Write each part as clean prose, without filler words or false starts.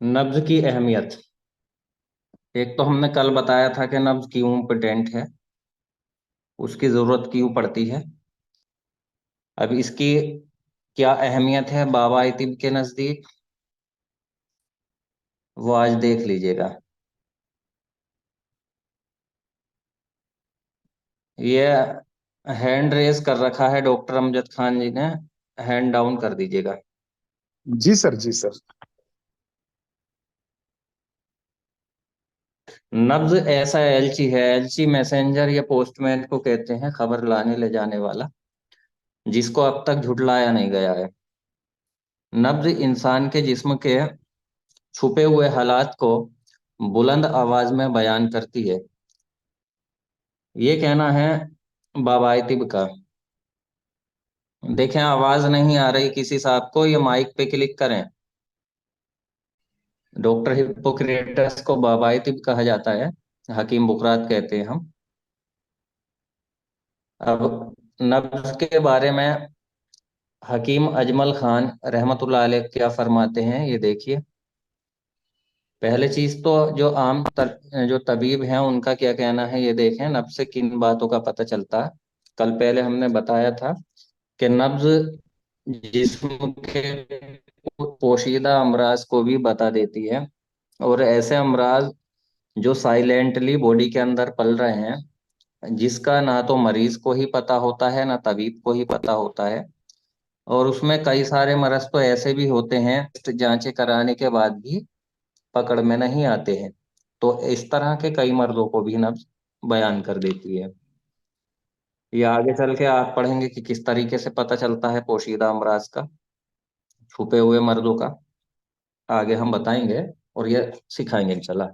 नब्ज की अहमियत। एक तो हमने कल बताया था कि नब्ज क्यों इम्पोर्टेंट है, उसकी जरूरत क्यों पड़ती है। अब इसकी क्या अहमियत है बाबा इतिब के नजदीक, वो आज देख लीजिएगा। ये हैंड रेस कर रखा है डॉक्टर अमजद खान जी ने, हैंड डाउन कर दीजिएगा। जी सर, जी सर। नब्ज ऐसा एलची है, एलची मैसेंजर या पोस्टमैन को कहते हैं, खबर लाने ले जाने वाला, जिसको अब तक झुठलाया नहीं गया है। नब्ज इंसान के जिस्म के छुपे हुए हालात को बुलंद आवाज में बयान करती है। ये कहना है बाबा तिब का। देखें, आवाज नहीं आ रही किसी साहब को, ये माइक पे क्लिक करें। डॉक्टर हिप्पोक्रेटस को बाबा तिब कहा जाता है, हकीम बुकरात कहते हैं हम। अब नब्ज के बारे में हकीम अजमल खान रहमतुल्लाह अलैह क्या फरमाते हैं, ये देखिए। पहले चीज तो जो तबीब हैं उनका क्या कहना है, ये देखें। नब्ज से किन बातों का पता चलता है। कल पहले हमने बताया था कि नब्ज जिस्म के पोशीदा अमराज को भी बता देती है, और ऐसे अमराज जो साइलेंटली बॉडी के अंदर पल रहे हैं, जिसका ना तो मरीज को ही पता होता है ना तबीब को ही पता होता है। और उसमें कई सारे मरज तो ऐसे भी होते हैं जांचें कराने के बाद भी पकड़ में नहीं आते हैं। तो इस तरह के कई मर्दों को भी नब्ज बयान कर देती है। ये आगे चल के आप पढ़ेंगे कि किस तरीके से पता चलता है पोशीदा अमराज का, छुपे हुए मर्दों का। आगे हम बताएंगे और ये सिखाएंगे इंशाल्लाह।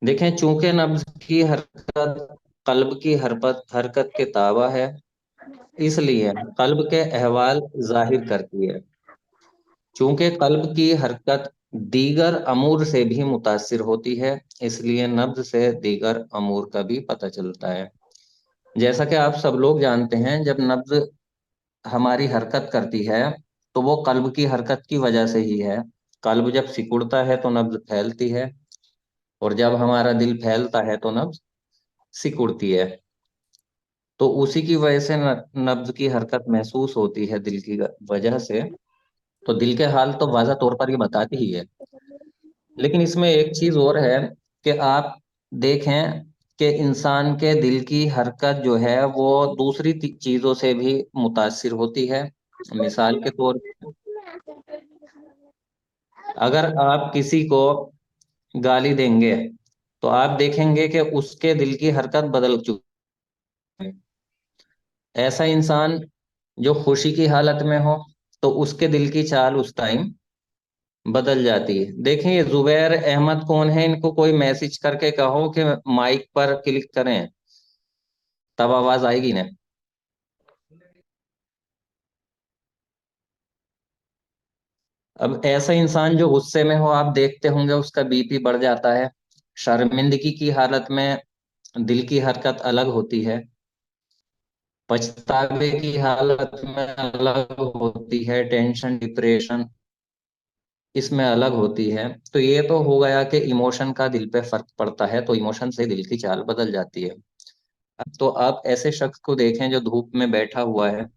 देखें, चूंकि नब्ज की हरकत कल्ब की हरकत हरकत के ताबा है, इसलिए कल्ब के अहवाल जाहिर करती है। चूंकि कल्ब की हरकत दीगर अमूर से भी मुतासिर होती है, इसलिए नब्ज से दीगर अमूर का भी पता चलता है। जैसा कि आप सब लोग जानते हैं, जब नब्ज हमारी हरकत करती है तो वो कल्ब की हरकत की वजह से ही है। कल्ब जब सिकुड़ता है तो नब्ज फैलती है, और जब हमारा दिल फैलता है तो नब्ज सिकुड़ती है। तो उसी की वजह से नब्ज की हरकत महसूस होती है दिल की वजह से। तो दिल के हाल तो वाज़ा तौर पर ये बताती ही है। लेकिन इसमें एक चीज और है कि आप देखें कि इंसान के दिल की हरकत जो है वो दूसरी चीजों से भी मुतासिर होती है। मिसाल के तौर पे, अगर आप किसी को गाली देंगे तो आप देखेंगे कि उसके दिल की हरकत बदल चुकी है। ऐसा इंसान जो खुशी की हालत में हो तो उसके दिल की चाल उस टाइम बदल जाती है। देखें, ये जुबैर अहमद कौन है, इनको कोई मैसेज करके कहो कि माइक पर क्लिक करें, तब आवाज आएगी ना। अब ऐसा इंसान जो गुस्से में हो, आप देखते होंगे उसका बीपी बढ़ जाता है। शर्मिंदगी की हालत में दिल की हरकत अलग होती है। पछतावे की हालत में अलग होती है। टेंशन डिप्रेशन इसमें अलग होती है। तो ये तो हो गया कि इमोशन का दिल पे फर्क पड़ता है, तो इमोशन से दिल की चाल बदल जाती है। तो आप ऐसे शख्स को देखें जो धूप में बैठा हुआ है,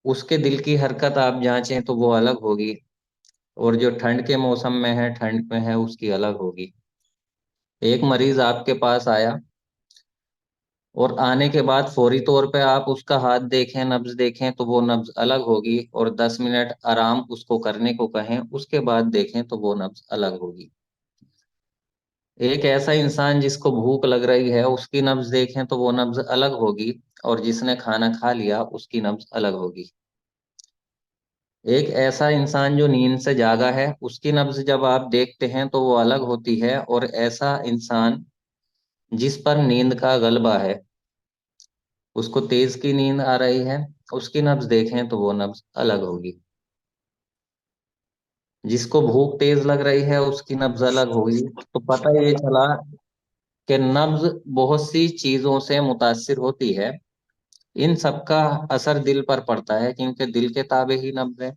उसके दिल की हरकत आप जांचें तो वो अलग होगी, और जो ठंड के मौसम में है, ठंड में है, उसकी अलग होगी। एक मरीज आपके पास आया और आने के बाद फौरी तौर पे आप उसका हाथ देखें, नब्ज देखें, तो वो नब्ज अलग होगी। और 10 मिनट आराम उसको करने को कहें, उसके बाद देखें तो वो नब्ज अलग होगी। एक ऐसा इंसान जिसको भूख लग रही है, उसकी नब्ज देखें तो वो नब्ज अलग होगी, और जिसने खाना खा लिया उसकी नब्ज अलग होगी। एक ऐसा इंसान जो नींद से जागा है, उसकी नब्ज जब आप देखते हैं तो वो अलग होती है। और ऐसा इंसान जिस पर नींद का गलबा है, उसको तेज की नींद आ रही है, उसकी नब्ज देखें तो वो नब्ज अलग होगी। जिसको भूख तेज लग रही है, उसकी नब्ज अलग होगी। तो पता ये चला कि नब्ज बहुत सी चीजों से मुतासिर होती है। इन सबका असर दिल पर पड़ता है, क्योंकि दिल के ताबे ही नब्ज है।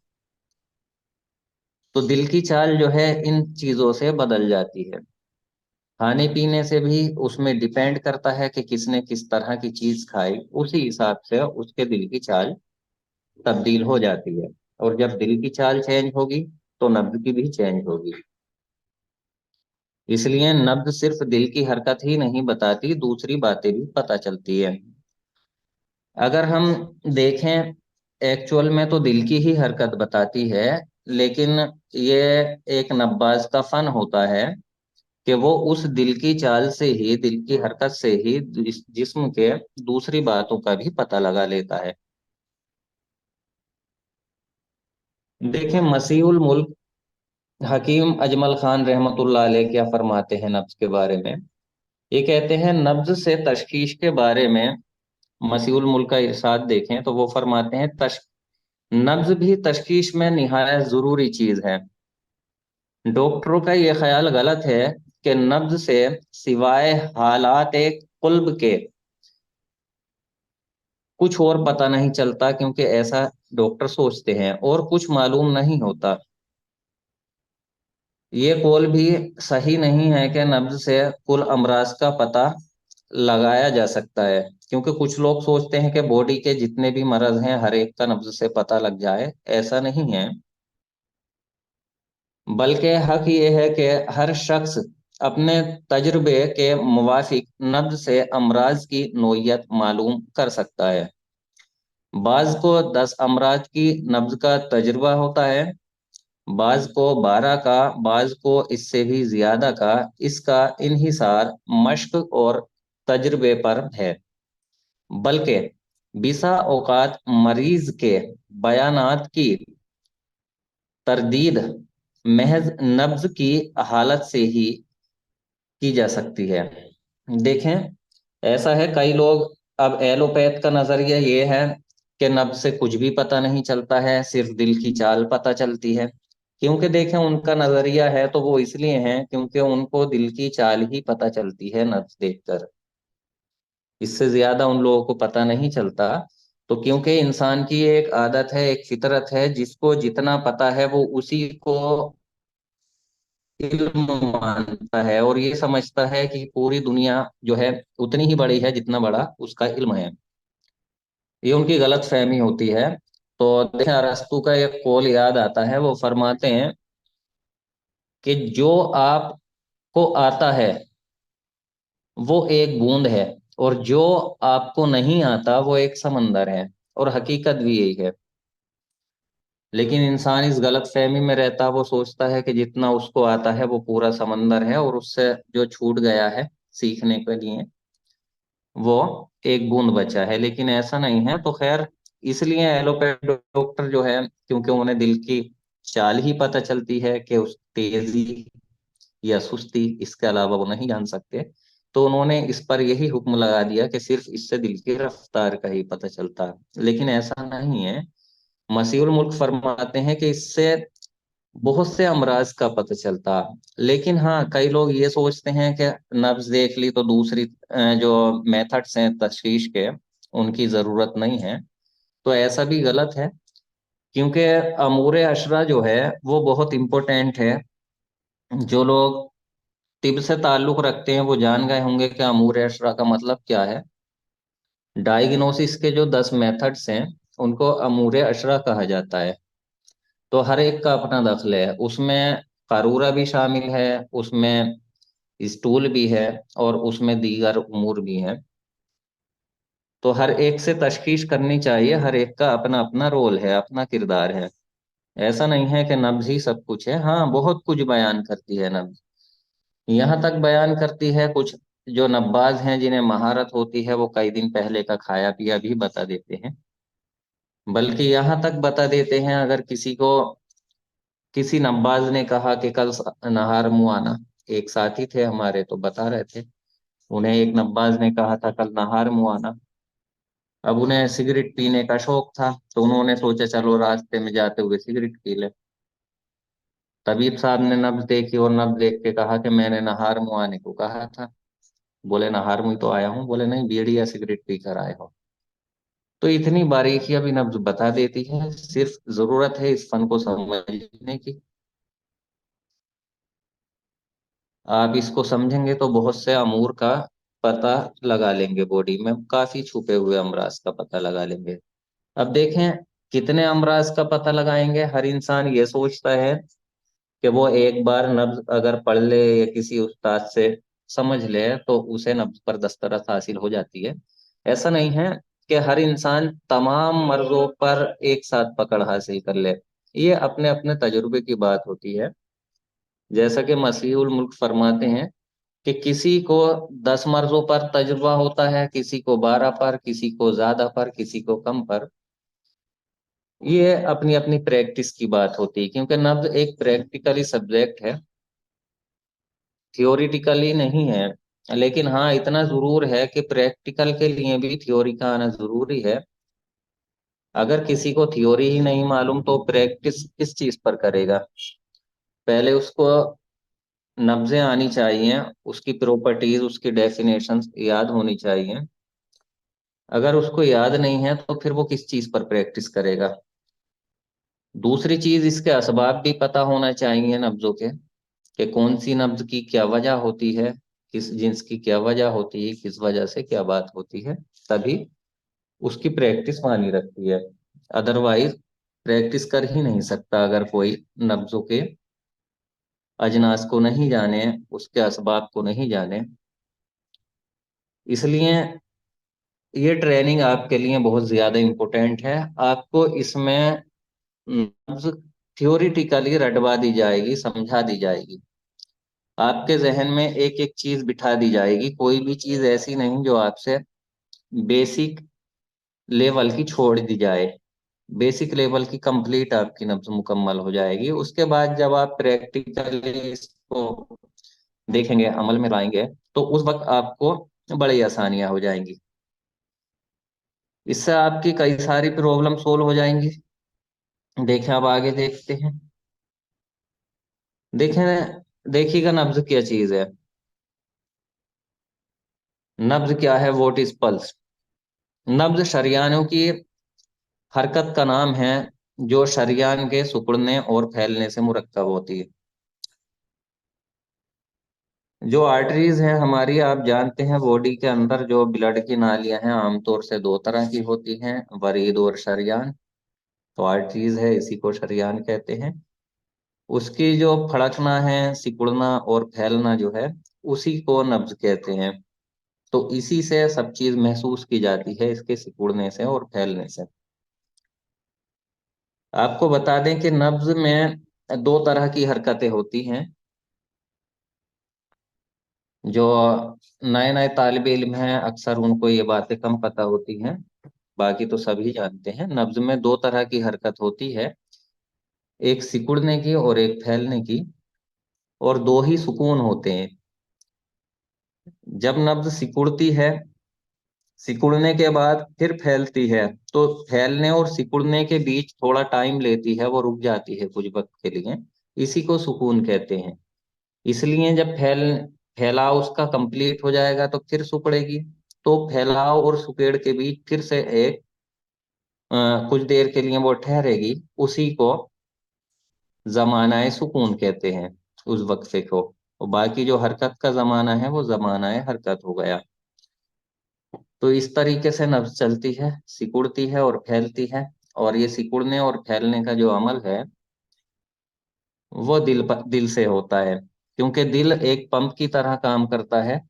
तो दिल की चाल जो है इन चीजों से बदल जाती है। खाने पीने से भी उसमें डिपेंड करता है कि किसने किस तरह की चीज खाई, उसी हिसाब से उसके दिल की चाल तब्दील हो जाती है। और जब दिल की चाल चेंज होगी तो नब्ज की भी चेंज होगी। इसलिए नब्ज सिर्फ दिल की हरकत ही नहीं बताती, दूसरी बातें भी पता चलती है। अगर हम देखें, एक्चुअल में तो दिल की ही हरकत बताती है, लेकिन ये एक नब्बाज का फन होता है कि वो उस दिल की चाल से ही, दिल की हरकत से ही जिस्म के दूसरी बातों का भी पता लगा लेता है। देखें, मसीहुल मुल्क हकीम अजमल खान रहमतुल्लाह अलैह क्या फरमाते हैं नब्ज के बारे में। ये कहते हैं, नब्ज से तशखीश के बारे में मसीहुल मुल्क का इरशाद देखें तो वो फरमाते हैं, नब्ज भी तशखीश में निहायत जरूरी चीज है। डॉक्टरों का ये ख्याल गलत है कि नब्ज से सिवाय हालात एक कुल्ब के कुछ और पता नहीं चलता, क्योंकि ऐसा डॉक्टर सोचते हैं, और कुछ मालूम नहीं होता। ये कौल भी सही नहीं है कि नब्ज से कुल अमराज का पता लगाया जा सकता है, क्योंकि कुछ लोग सोचते हैं कि बॉडी के जितने भी मर्ज हैं हर एक का नब्ज से पता लग जाए। ऐसा नहीं है, बल्कि हक ये है कि हर शख्स अपने तजुर्बे के मुवाफिक नब्ज से अमराज की नोयत मालूम कर सकता है। बाज को 10 अमराज की नब्ज का तजुर्बा होता है, बाज को 12 का, बाज को इससे भी ज्यादा का। इसका इन्हिसार मश्क और तजुर्बे पर है। बल्कि बिसा औकात मरीज के बयानात की तरदीद महज नब्ज की हालत से ही की जा सकती है। देखें, ऐसा है, कई लोग, अब एलोपैथ का नजरिया ये है कि नब्ज से कुछ भी पता नहीं चलता है, सिर्फ दिल की चाल पता चलती है। क्योंकि देखें, उनका नजरिया है तो वो इसलिए है क्योंकि उनको दिल की चाल ही पता चलती है नब्ज देखकर। इससे ज्यादा उन लोगों को पता नहीं चलता। तो क्योंकि इंसान की एक आदत है, एक फितरत है, जिसको जितना पता है वो उसी को इल्म मानता है, और ये समझता है कि पूरी दुनिया जो है उतनी ही बड़ी है जितना बड़ा उसका इल्म है। ये उनकी गलत फहमी होती है। तो देखें, अरस्तु का एक कौल याद आता है, वो फरमाते हैं कि जो आपको आता है वो एक बूंद है, और जो आपको नहीं आता वो एक समंदर है। और हकीकत भी यही है। लेकिन इंसान इस गलत फहमी में रहता, वो सोचता है कि जितना उसको आता है वो पूरा समंदर है, और उससे जो छूट गया है सीखने के लिए वो एक बूंद बचा है। लेकिन ऐसा नहीं है। तो खैर, इसलिए एलोपैथ डॉक्टर जो है, क्योंकि उन्हें दिल की चाल ही पता चलती है कि उस तेजी या सुस्ती, इसके अलावा वो नहीं जान सकते, तो उन्होंने इस पर यही हुक्म लगा दिया कि सिर्फ इससे दिल की रफ्तार का ही पता चलता है। लेकिन ऐसा नहीं है। मसीहुल मुल्क फरमाते हैं कि इससे बहुत से अमराज का पता चलता। लेकिन हाँ, कई लोग ये सोचते हैं कि नब्ज देख ली तो दूसरी जो मेथड्स हैं तशखीश के, उनकी जरूरत नहीं है। तो ऐसा भी गलत है, क्योंकि अमूर अशरा जो है वो बहुत इंपॉर्टेंट है। जो लोग तिब से ताल्लुक रखते हैं वो जान गए होंगे कि अमूर अशरा का मतलब क्या है। डायग्नोसिस के जो 10 मेथड्स हैं उनको अमूर अशरा कहा जाता है। तो हर एक का अपना दखल है उसमें। कारूरा भी शामिल है उसमें, स्टूल भी है, और उसमें दीगर उमूर भी हैं। तो हर एक से तशखीश करनी चाहिए, हर एक का अपना अपना रोल है, अपना किरदार है। ऐसा नहीं है कि नब्ज ही सब कुछ है। हाँ, बहुत कुछ बयान करती है नब्ज। यहाँ तक बयान करती है, कुछ जो नब्बाज हैं जिन्हें महारत होती है वो कई दिन पहले का खाया पिया भी बता देते हैं। बल्कि यहाँ तक बता देते हैं, अगर किसी को, किसी नब्बाज ने कहा कि कल नहार मुँह आना, एक साथी थे हमारे तो बता रहे थे, उन्हें एक नब्बाज ने कहा था कल नहार मुँह आना। अब उन्हें सिगरेट पीने का शौक था, तो उन्होंने सोचा चलो रास्ते में जाते हुए सिगरेट पी ले। तबीब साहब ने नब्ज देखी और नब्ज देख के कहा कि मैंने नहार मुँह आने को कहा था। बोले नहार मुँह तो आया हूँ। बोले नहीं, बीड़ी या सिगरेट पी कर आए हो। तो इतनी बारीकियां भी नब्ज बता देती है, सिर्फ जरूरत है इस फन को समझने की। आप इसको समझेंगे तो बहुत से अमूर का पता लगा लेंगे, बॉडी में काफी छुपे हुए अमराज का पता लगा लेंगे। अब देखें, कितने अमराज का पता लगाएंगे। हर इंसान ये सोचता है कि वो एक बार नब्ज अगर पढ़ ले या किसी उस्ताद से समझ ले तो उसे नब्ज पर दस्तरस हासिल हो जाती है। ऐसा नहीं है कि हर इंसान तमाम मर्जों पर एक साथ पकड़ हासिल कर ले। ये अपने अपने तजुर्बे की बात होती है। जैसा कि मसीहुल मुल्क फरमाते हैं कि किसी को 10 मर्जों पर तजुर्बा होता है, किसी को 12 पर, किसी को ज्यादा पर, किसी को कम पर। ये अपनी अपनी प्रैक्टिस की बात होती है, क्योंकि नब्ज एक प्रैक्टिकली सब्जेक्ट है, थियोरिटिकली नहीं है। लेकिन हाँ, इतना जरूर है कि प्रैक्टिकल के लिए भी थ्योरी का आना जरूरी है। अगर किसी को थ्योरी ही नहीं मालूम तो प्रैक्टिस किस चीज पर करेगा। पहले उसको नब्जें आनी चाहिए, उसकी प्रॉपर्टीज, उसकी डेफिनेशंस याद होनी चाहिए। अगर उसको याद नहीं है तो फिर वो किस चीज पर प्रैक्टिस करेगा। दूसरी चीज, इसके असबाब भी पता होना चाहिए नब्जों के, कि कौन सी नब्ज की क्या वजह होती है, किस जिन्स की क्या वजह होती है, किस वजह से क्या बात होती है। तभी उसकी प्रैक्टिस मानी रखती है। अदरवाइज प्रैक्टिस कर ही नहीं सकता अगर कोई नब्जों के अजनास को नहीं जाने, उसके असबाब को नहीं जाने। इसलिए ये ट्रेनिंग आपके लिए बहुत ज्यादा इम्पोर्टेंट है। आपको इसमें नब्ज थियोरिटिकली रटवा दी जाएगी, समझा दी जाएगी। आपके जहन में एक एक चीज बिठा दी जाएगी, कोई भी चीज ऐसी नहीं जो आपसे बेसिक लेवल की छोड़ दी जाए। बेसिक लेवल की कंप्लीट आपकी नब्ज मुकम्मल हो जाएगी। उसके बाद जब आप प्रैक्टिकली इसको देखेंगे, अमल में लाएंगे, तो उस वक्त आपको बड़ी आसानियां हो जाएंगी। इससे आपकी कई सारी प्रॉब्लम सोल्व हो जाएंगी। देखें, अब आगे देखते हैं। देखें, देखिएगा नब्ज क्या चीज है। नब्ज क्या है? What is pulse? नब्ज शरियानों की हरकत का नाम है, जो शरियान के सिकुड़ने और फैलने से मुरक्कब होती है। जो आर्टरीज हैं हमारी, आप जानते हैं बॉडी के अंदर जो ब्लड की नालियां हैं आमतौर से दो तरह की होती हैं, वरीद और शरियान। तो आर्टरीज है, इसी को शरियान कहते हैं। उसकी जो फड़कना है, सिकुड़ना और फैलना जो है, उसी को नब्ज कहते हैं। तो इसी से सब चीज महसूस की जाती है, इसके सिकुड़ने से और फैलने से। आपको बता दें कि नब्ज में दो तरह की हरकतें होती हैं। जो नए नए तालिब इल्म हैं अक्सर उनको ये बातें कम पता होती हैं, बाकी तो सभी जानते हैं। नब्ज में दो तरह की हरकत होती है, एक सिकुड़ने की और एक फैलने की। और दो ही सुकून होते हैं। जब नब्ज सिकुड़ती है, सिकुड़ने के बाद फिर फैलती है, तो फैलने और सिकुड़ने के बीच थोड़ा टाइम लेती है, वो रुक जाती है कुछ वक्त के लिए। इसी को सुकून कहते हैं। इसलिए जब फैलाव उसका कंप्लीट हो जाएगा तो फिर सिकुड़ेगी। तो फैलाव और सुकेड़ के बीच फिर से एक कुछ देर के लिए वो ठहरेगी। उसी को जमानाए सुकून कहते हैं, उस वक्फे को। और बाकी जो हरकत का जमाना है वो जमानाए हरकत हो गया। तो इस तरीके से नब्ज चलती है, सिकुड़ती है और फैलती है। और ये सिकुड़ने और फैलने का जो अमल है वो दिल से होता है, क्योंकि दिल एक पंप की तरह काम करता है।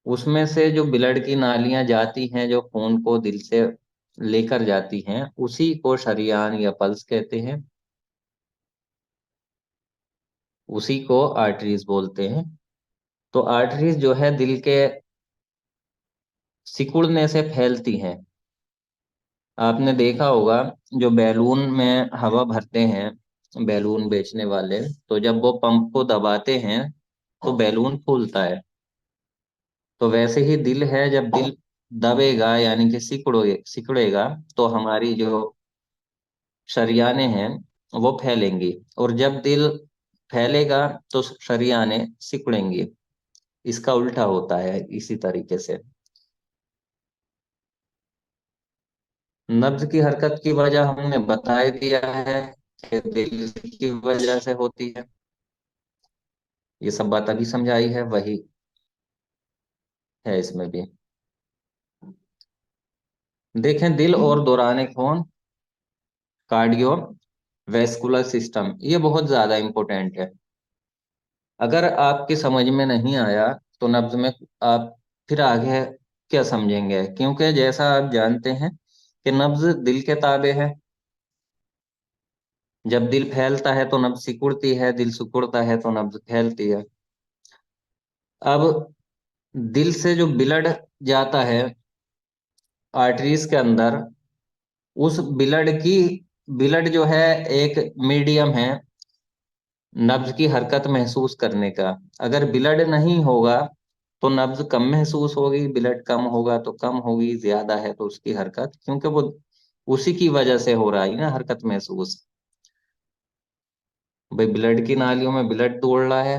उसमें से जो ब्लड की नालियां जाती हैं, जो खून को दिल से लेकर जाती हैं, उसी को शरियान या पल्स कहते हैं। उसी को आर्टरीज बोलते हैं। तो आर्टरीज जो है दिल के सिकुड़ने से फैलती हैं। आपने देखा होगा, जो बैलून में हवा भरते हैं बैलून बेचने वाले, तो जब वो पंप को दबाते हैं तो बैलून फूलता है। तो वैसे ही दिल है, जब दिल दबेगा यानी कि सिकुड़ेगा, तो हमारी जो शरियाने हैं वो फैलेंगी। और जब दिल फैलेगा तो शरियाने सिकुड़ेंगी। इसका उल्टा होता है इसी तरीके से। नब्ज की हरकत की वजह हमने बता ही दिया है कि दिल की वजह से होती है। ये सब बात अभी समझाई है, वही है इसमें भी। देखें, दिल और दौरान खून, कार्डियो वेस्कुलर सिस्टम, ये बहुत ज्यादा इंपॉर्टेंट है। अगर आपके समझ में नहीं आया तो नब्ज में आप फिर आगे क्या समझेंगे, क्योंकि जैसा आप जानते हैं कि नब्ज दिल के ताबे है। जब दिल फैलता है तो नब्ज सिकुड़ती है, दिल सिकुड़ता है तो नब्ज फैलती है। अब दिल से जो ब्लड जाता है आर्टरीज के अंदर, उस ब्लड जो है एक मीडियम है नब्ज की हरकत महसूस करने का। अगर ब्लड नहीं होगा तो नब्ज कम महसूस होगी, ब्लड कम होगा तो कम होगी, ज्यादा है तो उसकी हरकत, क्योंकि वो उसी की वजह से हो रहा है ना हरकत महसूस। भाई ब्लड की नालियों में ब्लड दौड़ रहा है,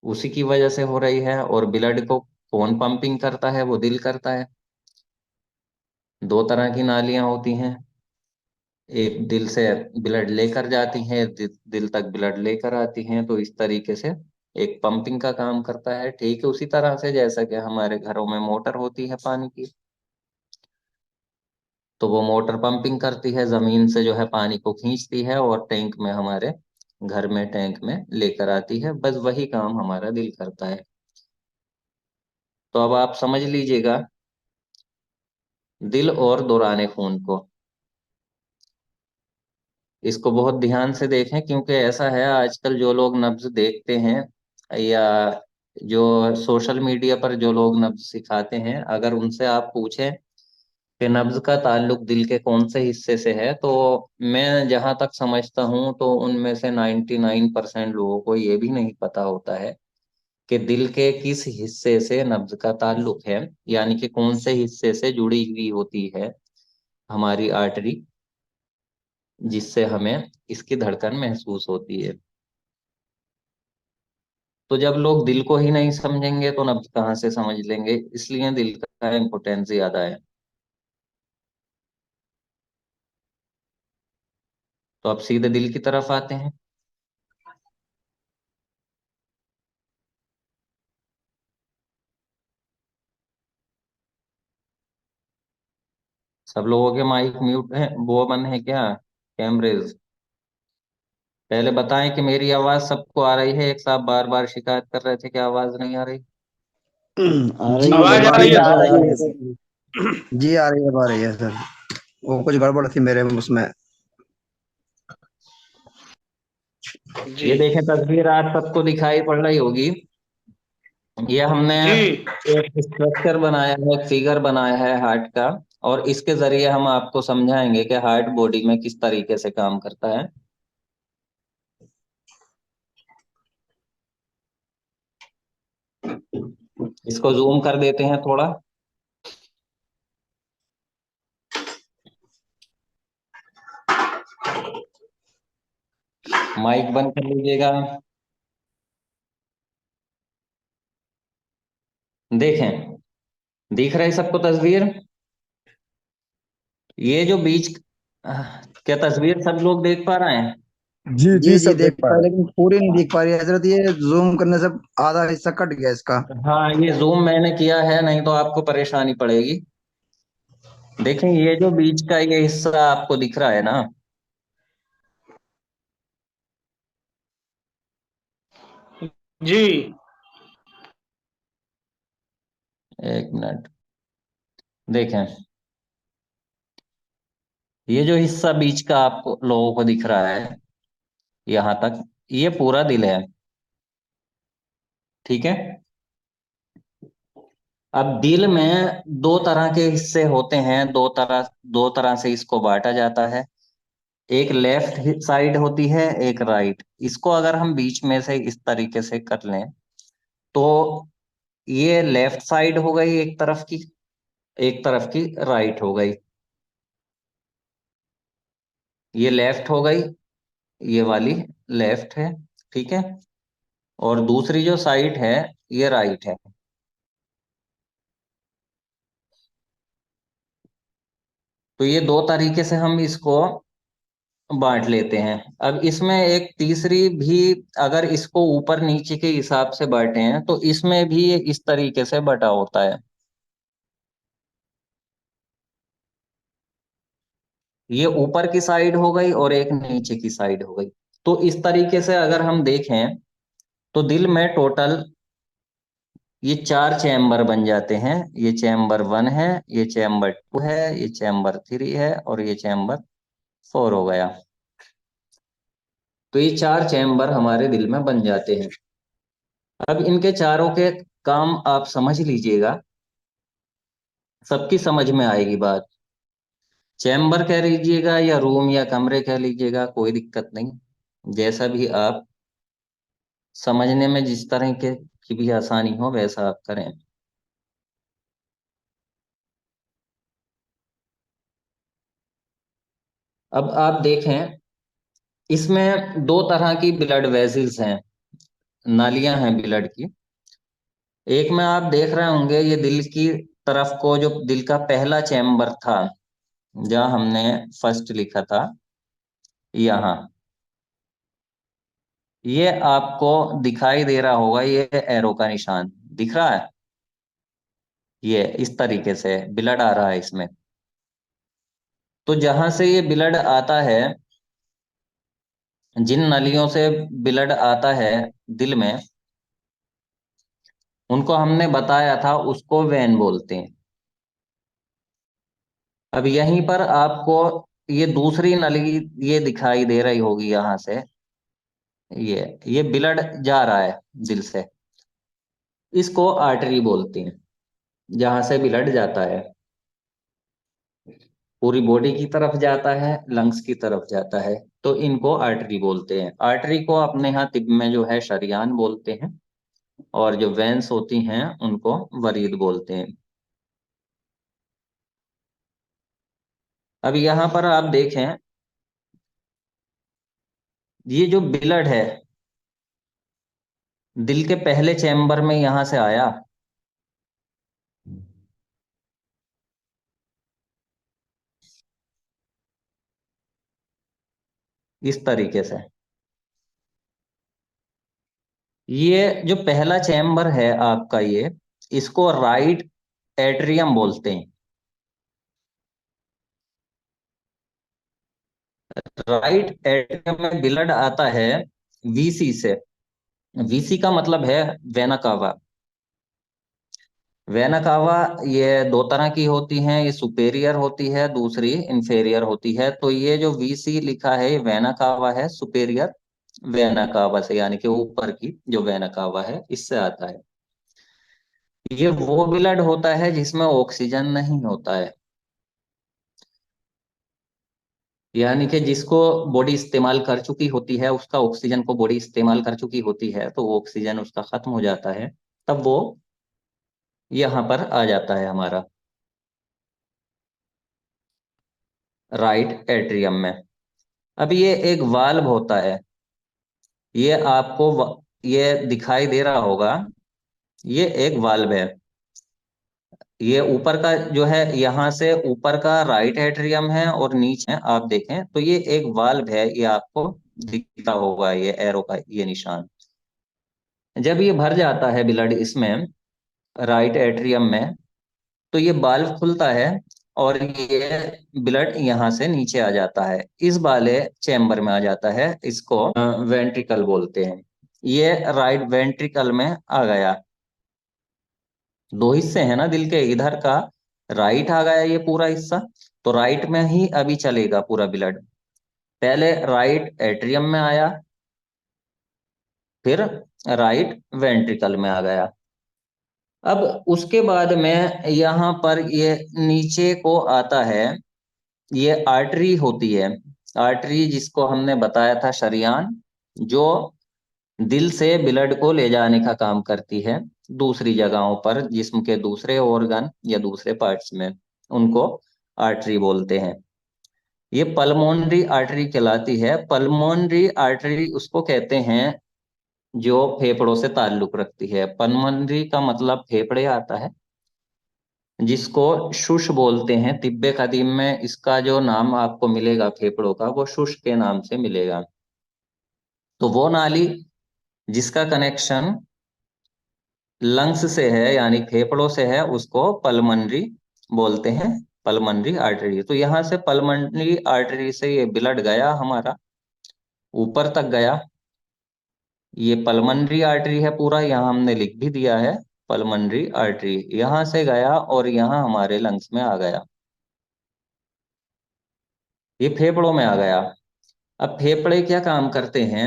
उसी की वजह से हो रही है। और ब्लड को कौन पंपिंग करता है? वो दिल करता है। दो तरह की नालियां होती हैं, एक दिल से ब्लड लेकर जाती हैं, दिल तक ब्लड लेकर आती हैं, तो इस तरीके से एक पंपिंग का काम करता है। ठीक है, उसी तरह से जैसा कि हमारे घरों में मोटर होती है पानी की, तो वो मोटर पंपिंग करती है, जमीन से जो है पानी को खींचती है और टैंक में, हमारे घर में टैंक में लेकर आती है। बस वही काम हमारा दिल करता है। तो अब आप समझ लीजिएगा दिल और दौरान खून को, इसको बहुत ध्यान से देखें, क्योंकि ऐसा है आजकल जो लोग नब्ज देखते हैं या जो सोशल मीडिया पर जो लोग नब्ज सिखाते हैं, अगर उनसे आप पूछें कि नब्ज का ताल्लुक दिल के कौन से हिस्से से है, तो मैं जहां तक समझता हूं तो उनमें से 99% लोगों को ये भी नहीं पता होता है कि दिल के किस हिस्से से नब्ज का ताल्लुक है, यानी कि कौन से हिस्से से जुड़ी हुई होती है हमारी आर्टरी, जिससे हमें इसकी धड़कन महसूस होती है। तो जब लोग दिल को ही नहीं समझेंगे तो नब्ज कहाँ से समझ लेंगे, इसलिए दिल का इम्पोर्टेंस ज्यादा है। तो अब सीधे दिल की तरफ आते हैं। सब लोगों के माइक म्यूट है, वो बंद है क्या, कैमरेज? पहले बताएं कि मेरी आवाज सबको आ रही है। एक साहब बार बार शिकायत कर रहे थे कि आवाज नहीं आ रही। आ जी रही है आवाज सर, आ जी रही है आ सर। रही है सर। जी आ रही है, अब आ रही है सर। वो कुछ गड़बड़ थी मेरे उसमें। जी ये देखें, तस्वीर आज सबको दिखाई पड़ रही होगी। ये हमने जी एक स्ट्रक्चर बनाया है, एक फिगर बनाया है हार्ट का, और इसके जरिए हम आपको समझाएंगे कि हार्ट बॉडी में किस तरीके से काम करता है। इसको जूम कर देते हैं थोड़ा। माइक बंद कर लीजिएगा। देखें, दिख रही सबको तस्वीर? ये जो बीच, क्या तस्वीर सब लोग देख पा रहे हैं? जी जी जी जी सर, देख देख पा पा रहे रहे हैं। लेकिन पूरी नहीं दिख पा रही है हजरत, ये जूम करने से आधा हिस्सा कट गया इसका। हाँ, ये जूम मैंने किया है, नहीं तो आपको परेशानी पड़ेगी। देखें, ये जो बीच का ये हिस्सा आपको दिख रहा है ना, जी एक मिनट। देखें, ये जो हिस्सा बीच का आप लोगों को दिख रहा है यहाँ तक, ये पूरा दिल है। ठीक है। अब दिल में दो तरह के हिस्से होते हैं, दो तरह से इसको बांटा जाता है। एक लेफ्ट साइड होती है, एक राइट। इसको अगर हम बीच में से इस तरीके से कर लें तो ये लेफ्ट साइड हो गई एक तरफ की, एक तरफ की राइट हो गई। ये लेफ्ट हो गई, ये वाली लेफ्ट है। ठीक है। और दूसरी जो साइड है ये राइट है। तो ये दो तरीके से हम इसको बांट लेते हैं। अब इसमें एक तीसरी भी, अगर इसको ऊपर नीचे के हिसाब से बांटे हैं तो इसमें भी ये इस तरीके से बटा होता है। ये ऊपर की साइड हो गई और एक नीचे की साइड हो गई। तो इस तरीके से अगर हम देखें तो दिल में टोटल ये 4 चैम्बर बन जाते हैं। ये चैम्बर 1 है, ये चैम्बर 2 है, ये चैम्बर 3 है और ये चैम्बर 4 हो गया। तो ये 4 चैम्बर हमारे दिल में बन जाते हैं। अब इनके चारों के काम आप समझ लीजिएगा, सबकी समझ में आएगी बात। चैम्बर कह लीजिएगा या रूम या कमरे कह लीजिएगा, कोई दिक्कत नहीं, जैसा भी आप समझने में जिस तरह के की भी आसानी हो वैसा आप करें। अब आप देखें, इसमें दो तरह की ब्लड वेसल्स हैं, नालियां हैं ब्लड की। एक में आप देख रहे होंगे ये दिल की तरफ को, जो दिल का पहला चैम्बर था जहां हमने फर्स्ट लिखा था, यहाँ ये आपको दिखाई दे रहा होगा, ये एरो का निशान दिख रहा है। ये इस तरीके से ब्लड आ रहा है इसमें। तो जहां से ये ब्लड आता है, जिन नलियों से ब्लड आता है दिल में, उनको हमने बताया था उसको वेन बोलते हैं। अब यहीं पर आपको ये दूसरी नली ये दिखाई दे रही होगी, यहाँ से ये ब्लड जा रहा है दिल से, इसको आर्टरी बोलते हैं। जहां से ब्लड जाता है पूरी बॉडी की तरफ जाता है, लंग्स की तरफ जाता है, तो इनको आर्टरी बोलते हैं। आर्टरी को अपने यहाँ तिब में जो है शरियान बोलते हैं, और जो वेंस होती हैं उनको वरीद बोलते हैं। अब यहाँ पर आप देखें, ये जो ब्लड है दिल के पहले चैम्बर में यहां से आया, इस तरीके से। ये जो पहला चैम्बर है आपका, ये इसको राइट एट्रियम बोलते हैं। राइट एट्रियम में ब्लड आता है वीसी से। वीसी का मतलब है वेना कावा। वेना कावा ये दो तरह की होती हैं, ये सुपेरियर होती है, दूसरी इंफेरियर होती है। तो ये जो वीसी लिखा है ये वेना कावा है, सुपेरियर वेना कावा से, यानी कि ऊपर की जो वेना कावा है इससे आता है। ये वो ब्लड होता है जिसमें ऑक्सीजन नहीं होता है, यानी कि जिसको बॉडी इस्तेमाल कर चुकी होती है, उसका ऑक्सीजन को बॉडी इस्तेमाल कर चुकी होती है, तो ऑक्सीजन उसका खत्म हो जाता है, तब वो यहाँ पर आ जाता है हमारा राइट एट्रियम में। अब ये एक वाल्व होता है, ये आपको ये दिखाई दे रहा होगा, ये एक वाल्व है। ये ऊपर का जो है, यहाँ से ऊपर का राइट एट्रियम है और नीचे आप देखें तो ये एक वाल्व है, ये आपको दिखता होगा, ये एरो का ये निशान। जब ये भर जाता है ब्लड इसमें राइट एट्रियम में, तो ये वाल्व खुलता है और ये ब्लड यहाँ से नीचे आ जाता है, इस वाले चैम्बर में आ जाता है, इसको वेंट्रिकल बोलते हैं। ये राइट वेंट्रिकल में आ गया। दो हिस्से हैं ना दिल के, इधर का राइट आ गया ये पूरा हिस्सा, तो राइट में ही अभी चलेगा पूरा ब्लड। पहले राइट एट्रियम में आया, फिर राइट वेंट्रिकल में आ गया। अब उसके बाद में यहाँ पर ये नीचे को आता है, ये आर्टरी होती है। आर्टरी जिसको हमने बताया था शरियान, जो दिल से ब्लड को ले जाने का काम करती है दूसरी जगहों पर, जिस्म के दूसरे ऑर्गन या दूसरे पार्ट्स में, उनको आर्टरी बोलते हैं। ये पल्मोनरी आर्टरी कहलाती है। पल्मोनरी आर्टरी उसको कहते हैं जो फेफड़ों से ताल्लुक रखती है। पल्मोनरी का मतलब फेफड़े आता है, जिसको शुश बोलते हैं। तिब्बे कदीम में इसका जो नाम आपको मिलेगा फेफड़ों का, वो शुश के नाम से मिलेगा। तो वो नाली जिसका कनेक्शन लंग्स से है यानी फेफड़ों से है, उसको पल्मनरी बोलते हैं, पल्मनरी आर्टरी। तो यहाँ से पल्मनरी आर्टरी से ये ब्लड गया हमारा, ऊपर तक गया। ये पल्मनरी आर्टरी है पूरा, यहाँ हमने लिख भी दिया है पल्मनरी आर्टरी। यहाँ से गया और यहाँ हमारे लंग्स में आ गया, ये फेफड़ों में आ गया। अब फेफड़े क्या काम करते हैं?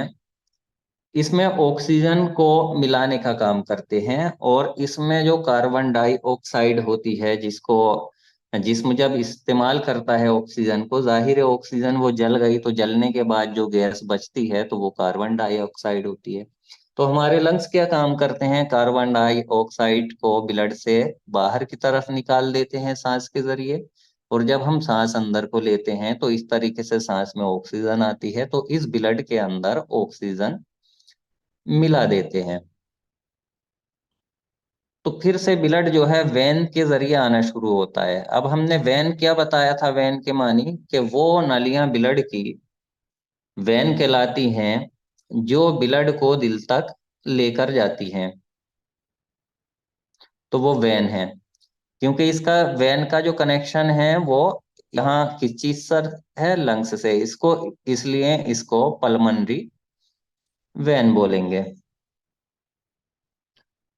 इसमें ऑक्सीजन को मिलाने का काम करते हैं, और इसमें जो कार्बन डाइऑक्साइड होती है, जिसको जिस्म जब इस्तेमाल करता है ऑक्सीजन को, जाहिर है ऑक्सीजन वो जल गई, तो जलने के बाद जो गैस बचती है तो वो कार्बन डाइऑक्साइड होती है। तो हमारे लंग्स क्या काम करते हैं? कार्बन डाइऑक्साइड को ब्लड से बाहर की तरफ निकाल देते हैं सांस के जरिए, और जब हम सांस अंदर को लेते हैं तो इस तरीके से सांस में ऑक्सीजन आती है, तो इस ब्लड के अंदर ऑक्सीजन मिला देते हैं। तो फिर से ब्लड जो है वेन के जरिए आना शुरू होता है। अब हमने वेन क्या बताया था? वेन के मानी कि वो नालियां ब्लड की वेन कहलाती हैं जो ब्लड को दिल तक लेकर जाती हैं, तो वो वेन है। क्योंकि इसका वेन का जो कनेक्शन है वो यहाँ किस चीज से है? लंग्स से। इसको इसलिए इसको पल्मनरी वेन बोलेंगे।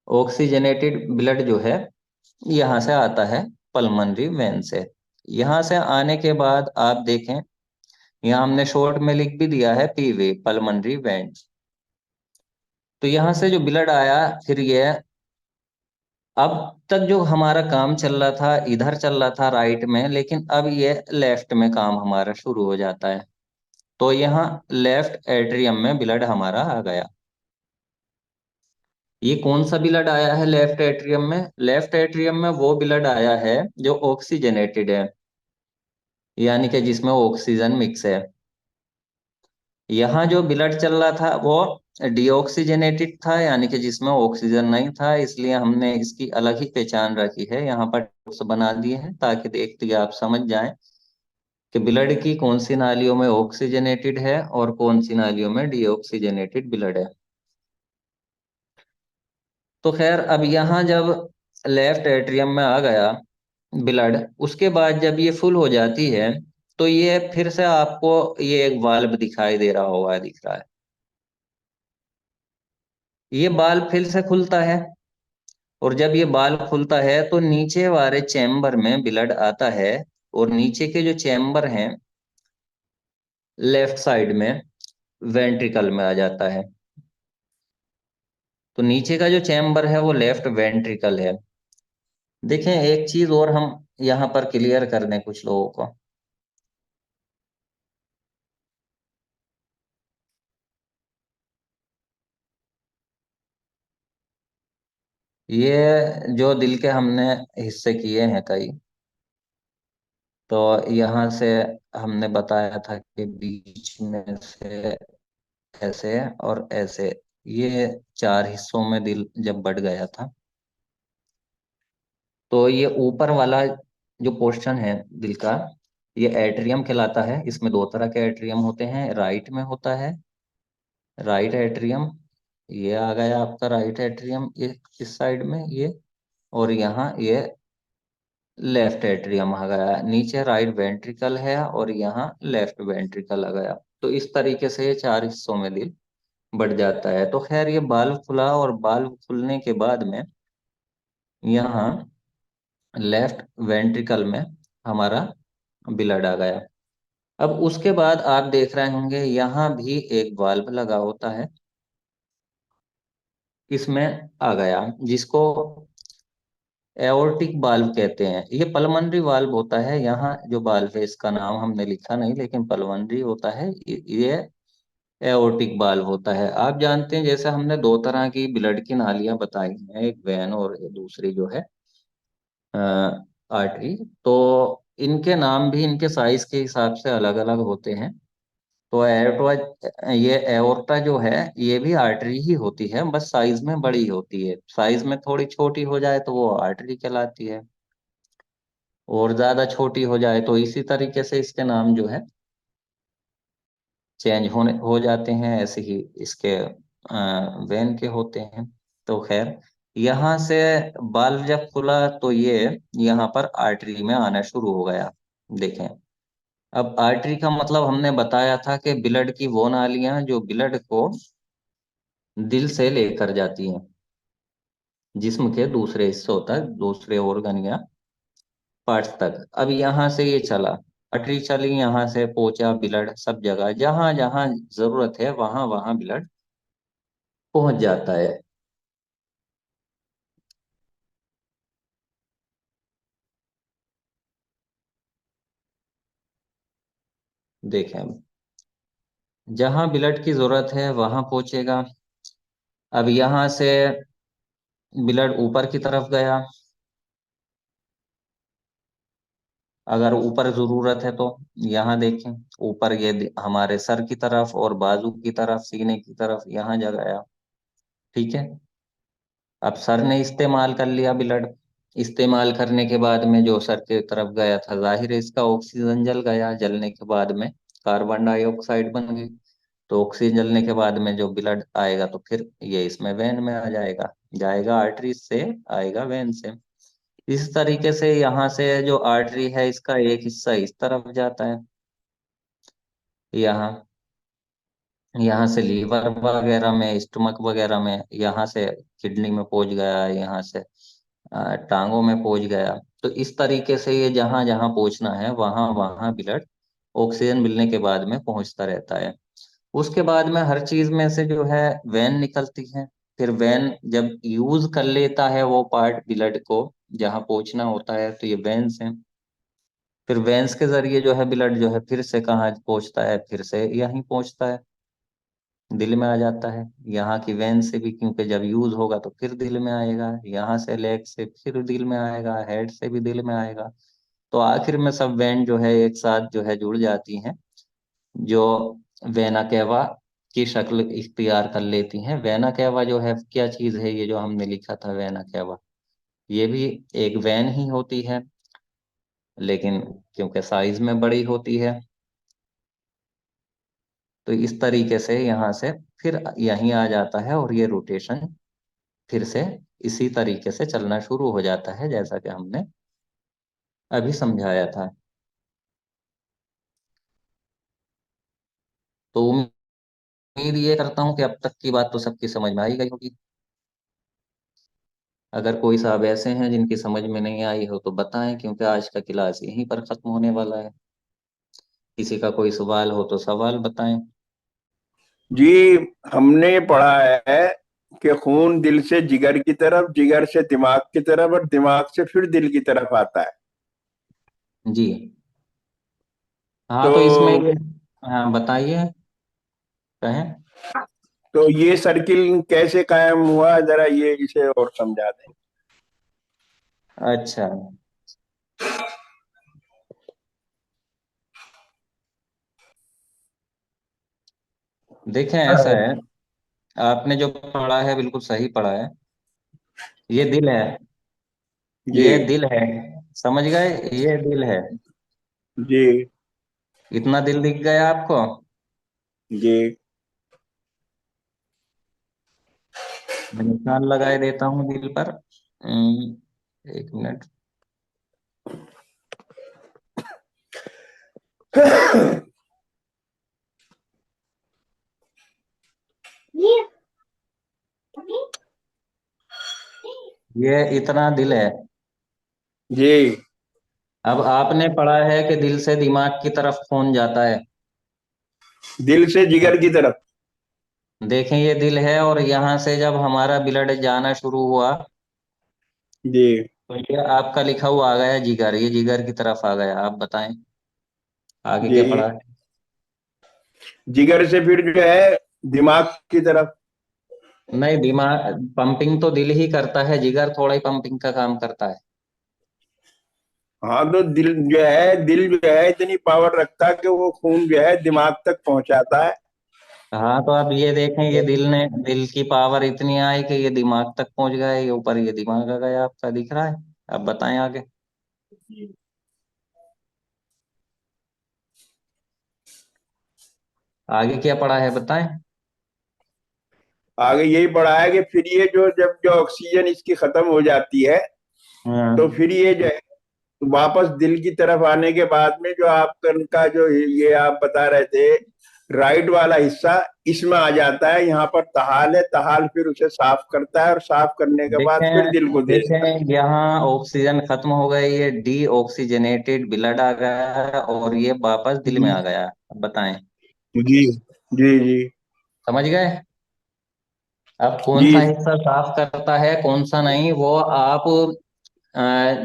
ऑक्सीजनेटेड ब्लड जो है यहाँ से आता है पल्मनरी वेन से। यहाँ से आने के बाद आप देखें, यहाँ हमने शॉर्ट में लिख भी दिया है पीवी, पल्मनरी वेन। तो यहाँ से जो ब्लड आया, फिर ये अब तक जो हमारा काम चल रहा था इधर चल रहा था राइट में, लेकिन अब ये लेफ्ट में काम हमारा शुरू हो जाता है। तो यहाँ लेफ्ट एट्रियम में ब्लड हमारा आ गया। ये कौन सा ब्लड आया है लेफ्ट एट्रियम में? लेफ्ट एट्रियम में वो ब्लड आया है जो ऑक्सीजनेटेड है, यानी कि जिसमें ऑक्सीजन मिक्स है। यहाँ जो ब्लड चल रहा था वो डीऑक्सीजनेटेड था, यानी कि जिसमें ऑक्सीजन नहीं था, इसलिए हमने इसकी अलग ही पहचान रखी है, यहाँ पर डॉट्स बना दिए हैं ताकि देखते ही आप समझ जाएं कि ब्लड की कौन सी नालियों में ऑक्सीजनेटेड है और कौन सी नालियों में डीऑक्सीजनेटेड ब्लड है। तो खैर, अब यहाँ जब लेफ्ट एट्रियम में आ गया ब्लड, उसके बाद जब ये फुल हो जाती है तो ये फिर से आपको ये एक वाल्व दिखाई दे रहा होगा, दिख रहा है, ये बाल्ब फिर से खुलता है। और जब ये बाल्ब खुलता है तो नीचे वाले चैम्बर में ब्लड आता है, और नीचे के जो चैम्बर हैं लेफ्ट साइड में वेंट्रिकल में आ जाता है। तो नीचे का जो चैम्बर है वो लेफ्ट वेंट्रिकल है। देखें, एक चीज और हम यहाँ पर क्लियर कर दें कुछ लोगों को। ये जो दिल के हमने हिस्से किए हैं कई, तो यहाँ से हमने बताया था कि बीच में से ऐसे और ऐसे, ये चार हिस्सों में दिल जब बढ़ गया था, तो ये ऊपर वाला जो पोर्शन है दिल का, ये एट्रियम कहलाता है। इसमें दो तरह के एट्रियम होते हैं, राइट में होता है राइट एट्रियम, ये आ गया आपका राइट एट्रियम इस साइड में ये, और यहाँ ये लेफ्ट एट्रियम आ गया। नीचे राइट वेंट्रिकल है और यहाँ लेफ्ट वेंट्रिकल आ गया। तो इस तरीके से ये चार हिस्सों में दिल बढ़ जाता है। तो खैर, ये बाल्व खुला, और बाल्व खुलने के बाद में यहाँ लेफ्ट वेंट्रिकल में हमारा ब्लड आ गया। अब उसके बाद आप देख रहे होंगे यहाँ भी एक वाल्व लगा होता है, इसमें आ गया, जिसको एओर्टिक वाल्व कहते हैं। ये पल्मनरी वाल्व होता है। यहाँ जो वाल्व है इसका नाम हमने लिखा नहीं, लेकिन पल्मनरी होता है। ये एओर्टिक वाल्व होता है। आप जानते हैं, जैसे हमने दो तरह की ब्लड की नालियां बताई हैं, एक वेन और दूसरी जो है आर्टरी। तो इनके नाम भी इनके साइज के हिसाब से अलग अलग होते हैं। तो एorta, ये एओर्टा जो है ये भी आर्टरी ही होती है, बस साइज में बड़ी होती है। साइज में थोड़ी छोटी हो जाए तो वो आर्टरी कहलाती है। और ज्यादा छोटी हो जाए तो इसी तरीके से इसके नाम जो है चेंज होने हो जाते हैं, ऐसे ही इसके वेन के होते हैं। तो खैर, यहाँ से बाल्व जब खुला तो ये यहाँ पर आर्टरी में आना शुरू हो गया। देखें, अब आर्टरी का मतलब हमने बताया था कि ब्लड की वो नालियां जो ब्लड को दिल से लेकर जाती हैं जिस्म के दूसरे हिस्सों तक, दूसरे ऑर्गन या पार्ट्स तक। अब यहाँ से ये चला, आर्टरी चली, यहाँ से पहुंचा ब्लड सब जगह, जहां जहां जरूरत है वहां वहां ब्लड पहुंच जाता है। देखें, अब जहां ब्लड की जरूरत है वहां पहुंचेगा। अब यहाँ से ब्लड ऊपर की तरफ गया, अगर ऊपर जरूरत है तो यहाँ देखें, ऊपर ये हमारे सर की तरफ और बाजू की तरफ, सीने की तरफ, यहाँ जा गया। ठीक है, अब सर ने इस्तेमाल कर लिया ब्लड, इस्तेमाल करने के बाद में जो सर की तरफ गया था, जाहिर है इसका ऑक्सीजन जल गया, जलने के बाद में कार्बन डाइऑक्साइड बन गई। तो ऑक्सीजन जलने के बाद में जो ब्लड आएगा तो फिर ये इसमें वेन में आ जाएगा, जाएगा आर्टरी से, आएगा वेन से। इस तरीके से यहाँ से जो आर्टरी है इसका एक हिस्सा इस तरफ जाता है, यहाँ यहाँ से लीवर वगैरह में, स्टमक वगैरह में, यहाँ से किडनी में पहुंच गया, यहाँ से टांगों में पहुंच गया। तो इस तरीके से ये जहां जहां पहुंचना है वहां वहां ब्लड ऑक्सीजन मिलने के बाद में पहुंचता रहता है। उसके बाद में हर चीज में से जो है वेन निकलती है। फिर वेन जब यूज कर लेता है वो पार्ट ब्लड को जहां पहुंचना होता है, तो ये वेन्स हैं। फिर वेन्स के जरिए जो है ब्लड जो है फिर से कहाँ पहुंचता है, फिर से यहीं पहुंचता है, दिल में आ जाता है। यहाँ की वेन से भी, क्योंकि जब यूज होगा तो फिर दिल में आएगा, यहाँ से लेग से फिर दिल में आएगा, हेड से भी दिल में आएगा। तो आखिर में सब वेन जो है एक साथ जो है जुड़ जाती हैं, जो वेना केवा की शक्ल इख्तियार कर लेती हैं। वेना केवा जो है क्या चीज है, ये जो हमने लिखा था वेना केवा, ये भी एक वेन ही होती है, लेकिन क्योंकि साइज में बड़ी होती है। तो इस तरीके से यहाँ से फिर यहीं आ जाता है और ये रोटेशन फिर से इसी तरीके से चलना शुरू हो जाता है, जैसा कि हमने अभी समझाया था। तो उम्मीद ये करता हूँ कि अब तक की बात तो सबकी समझ में आई गई होगी। अगर कोई साहब ऐसे हैं जिनकी समझ में नहीं आई हो तो बताएं, क्योंकि आज का क्लास यहीं पर खत्म होने वाला है। किसी का कोई सवाल हो तो सवाल बताएं। जी, हमने पढ़ा है कि खून दिल से जिगर की तरफ, जिगर से दिमाग की तरफ और दिमाग से फिर दिल की तरफ आता है। जी हाँ, तो तो इसमें ये, हाँ बताइए, कहें। तो ये सर्किल कैसे कायम हुआ, जरा ये इसे और समझा दें। अच्छा, देखें ऐसा है, आपने जो पढ़ा है बिल्कुल सही पढ़ा है। ये दिल है, जी। ये दिल है, समझ गए, ये दिल है। जी। इतना दिल दिख गया आपको? जी। मैं निशान लगाए देता हूँ दिल पर। एक मिनट। ये इतना दिल है। जी। अब आपने पढ़ा है कि दिल से दिमाग की तरफ खून जाता है। दिल से जिगर की तरफ। देखें, ये दिल है और यहाँ से जब हमारा ब्लड जाना शुरू हुआ जी। तो ये आपका लिखा हुआ आ गया जिगर, ये जिगर की तरफ आ गया। आप बताएं आगे क्या जी, पढ़ा है। जिगर से फिर जो है दिमाग की तरफ। नहीं, दिमाग पंपिंग तो दिल ही करता है, जिगर थोड़ा ही पंपिंग का काम करता है। हाँ, तो दिल जो है इतनी पावर रखता है कि वो खून जो है दिमाग तक पहुंचाता है। हाँ, तो अब ये देखें, ये दिल की पावर इतनी आई कि ये दिमाग तक पहुंच गया, ये ऊपर ये दिमाग आ गया, आपका दिख रहा है। अब बताएं आगे। आगे क्या पढ़ा है बताएं। आगे यही पढ़ा है कि फिर ये जो जब जो ऑक्सीजन इसकी खत्म हो जाती है, तो हाँ फिर ये जो है वापस दिल की तरफ आने के बाद में जो आपका जो ये आप बता रहे थे राइट वाला हिस्सा, इसमें आ जाता है। यहाँ पर तहाल है, तहाल फिर उसे साफ करता है और साफ करने के बाद फिर दिल देखें को दे देता देखें, यहाँ ऑक्सीजन खत्म हो गई, ये डी ऑक्सीजनेटेड ब्लड आ गया है और ये वापस दिल में है। आ गया। अब बताएं, जी जी जी समझ गए। अब कौन सा जी हिस्सा साफ करता है कौन सा नहीं, वो आप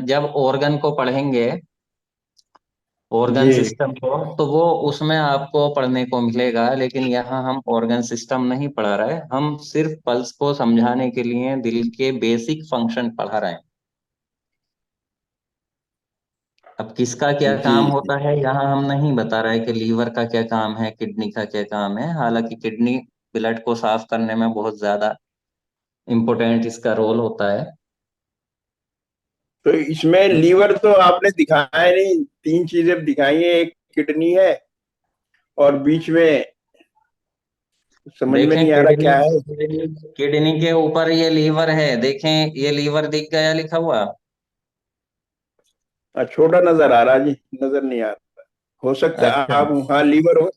जब ऑर्गन को पढ़ेंगे, ऑर्गन जी। सिस्टम को, तो वो उसमें आपको पढ़ने को मिलेगा। लेकिन यहाँ हम ऑर्गन सिस्टम नहीं पढ़ा रहे, हम सिर्फ पल्स को समझाने के लिए दिल के बेसिक फंक्शन पढ़ा रहे हैं। अब किसका क्या जी काम होता है यहाँ हम नहीं बता रहे कि लीवर का क्या काम है, किडनी का क्या काम है। हालांकि किडनी ब्लड को साफ करने में बहुत ज्यादा इम्पोर्टेंट इसका रोल होता है। तो इसमें लीवर तो आपने दिखाया नहीं, तीन चीजें दिखाई हैं, एक किडनी है और बीच में समझ में देखें नहीं आ रहा किडनी, क्या है। किडनी के ऊपर ये लीवर है, देखें ये लीवर दिख गया लिखा हुआ। छोटा नजर आ रहा जी, नजर नहीं आ रहा। हो सकता है अच्छा। आप, हाँ लीवर हो।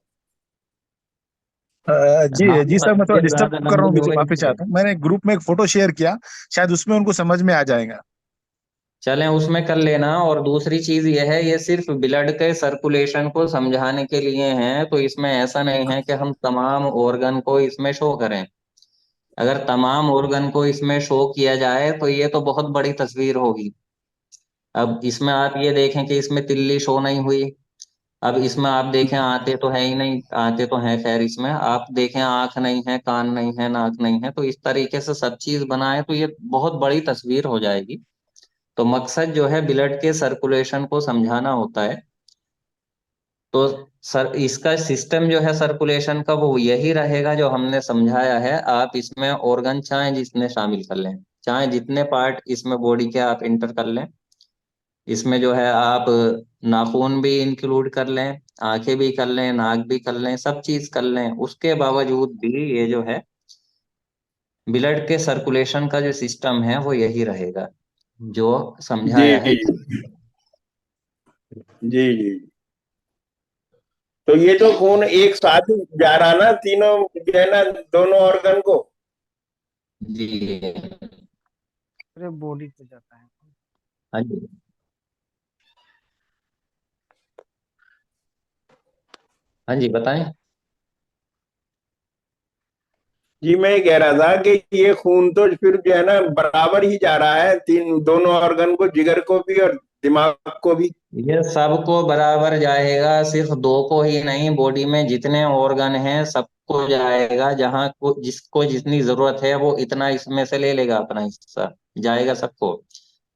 जी हाँ जी सर, मैं थोड़ा सबसे डिस्टर्ब ज्यादा कर रहा हूँ, लंबी हो बीच में गई माफी इसलिए। चाहता हूँ। मैंने ग्रुप में एक फोटो शेयर किया, शायद उसमें उनको समझ में आ जाएगा। चलें उसमें कर लेना। और दूसरी चीज यह है, ये सिर्फ ब्लड के सर्कुलेशन को समझाने के लिए है, तो इसमें ऐसा नहीं है कि हम तमाम ऑर्गन को इसमें शो करें। अगर तमाम ऑर्गन को इसमें शो किया जाए तो ये तो बहुत बड़ी तस्वीर होगी। अब इसमें आप ये देखें कि इसमें तिल्ली शो नहीं हुई। अब इसमें आप देखें आते तो है ही नहीं, आते तो हैं खैर, इसमें आप देखें आंख नहीं है, कान नहीं है, नाक नहीं है। तो इस तरीके से सब चीज बनाए तो ये बहुत बड़ी तस्वीर हो जाएगी। तो मकसद जो है ब्लड के सर्कुलेशन को समझाना होता है। तो सर इसका सिस्टम जो है सर्कुलेशन का वो यही रहेगा जो हमने समझाया है। आप इसमें ऑर्गन चाहे जितने शामिल कर लें, चाहे जितने पार्ट इसमें बॉडी के आप इंटर कर लें, इसमें जो है आप नाखून भी इंक्लूड कर लें, आंखें भी कर लें, नाक भी कर लें, सब चीज कर लें, उसके बावजूद भी ये जो है ब्लड के सर्कुलेशन का जो सिस्टम है वो यही रहेगा जो जी समझाया है। जी जी जी। तो ये तो खून एक साथ ही जा रहा ना, तीनों जो है ना, दोनों ऑर्गन को। जी। पूरे बॉडी पे जाता है। हाँ जी। हाँ जी बताएं। जी मैं ये कह रहा था कि ये खून तो फिर जो है ना बराबर ही जा रहा है, तीन दोनों ऑर्गन को, जिगर को भी और दिमाग को भी। ये सबको बराबर जाएगा, सिर्फ दो को ही नहीं, बॉडी में जितने ऑर्गन हैं सबको जाएगा। जहां को जिसको जितनी जरूरत है वो इतना इसमें से ले लेगा, अपना हिस्सा जाएगा सबको।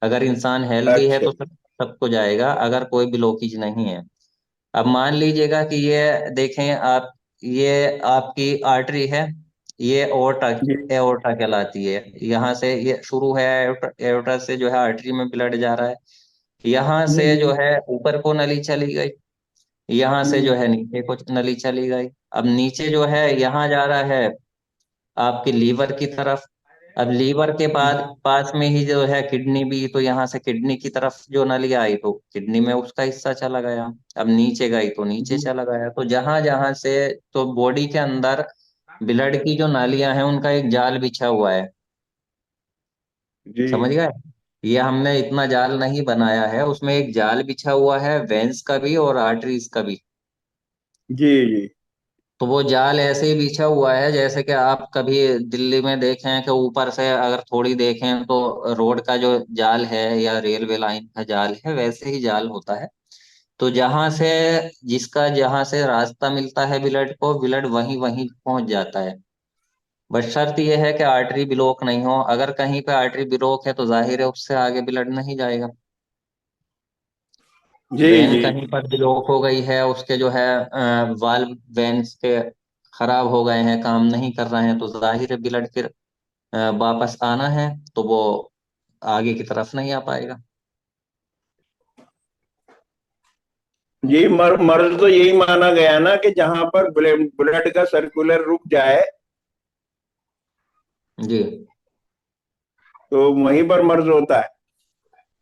अगर इंसान हेल्दी है अच्छा। तो सबको जाएगा, अगर कोई ब्लॉकेज नहीं है। अब मान लीजिएगा कि ये देखें आप, ये आपकी आर्टरी है, ये ओर्टा, जी एओर्टा कहलाती है। यहाँ से ये शुरू है, एओर्टा, एओर्टा से जो है आर्टरी में ब्लड जा रहा है। यहाँ से जो जी है ऊपर को नली चली गई, यहाँ से जो जी है नीचे को नली चली गई। अब नीचे जो है यहाँ जा रहा है आपके लीवर की तरफ। अब लीवर के बाद पास में ही जो है किडनी भी, तो यहाँ से किडनी की तरफ जो नली आई तो किडनी में उसका हिस्सा चला गया। अब नीचे गई तो नीचे जी चला गया। तो जहां जहां से, तो बॉडी के अंदर ब्लड की जो नालियां हैं उनका एक जाल बिछा हुआ है। जी समझ गए। ये हमने इतना जाल नहीं बनाया है, उसमें एक जाल बिछा हुआ है वेंस का भी और आर्टरीज का भी। जी जी तो वो जाल ऐसे ही बिछा हुआ है जैसे कि आप कभी दिल्ली में देखें कि ऊपर से अगर थोड़ी देखें तो रोड का जो जाल है या रेलवे लाइन का जाल है, वैसे ही जाल होता है। तो जहां से, जिसका जहां से रास्ता मिलता है ब्लड को, ब्लड वहीं वहीं पहुंच जाता है। बस शर्त यह है कि आर्टरी ब्लॉक नहीं हो। अगर कहीं पे आर्टरी ब्लॉक है तो जाहिर है उससे आगे ब्लड नहीं जाएगा। जी वेन जी कहीं पर ब्लॉक हो गई है, उसके जो है वाल्व वेन्स के खराब हो गए हैं, काम नहीं कर रहे हैं, तो जाहिर है ब्लड फिर वापस आना है तो वो आगे की तरफ नहीं आ पाएगा। जी, मर्ज तो यही माना गया ना कि जहां पर ब्लड का सर्कुलर रुक जाए जी। तो वहीं पर मर्ज होता है।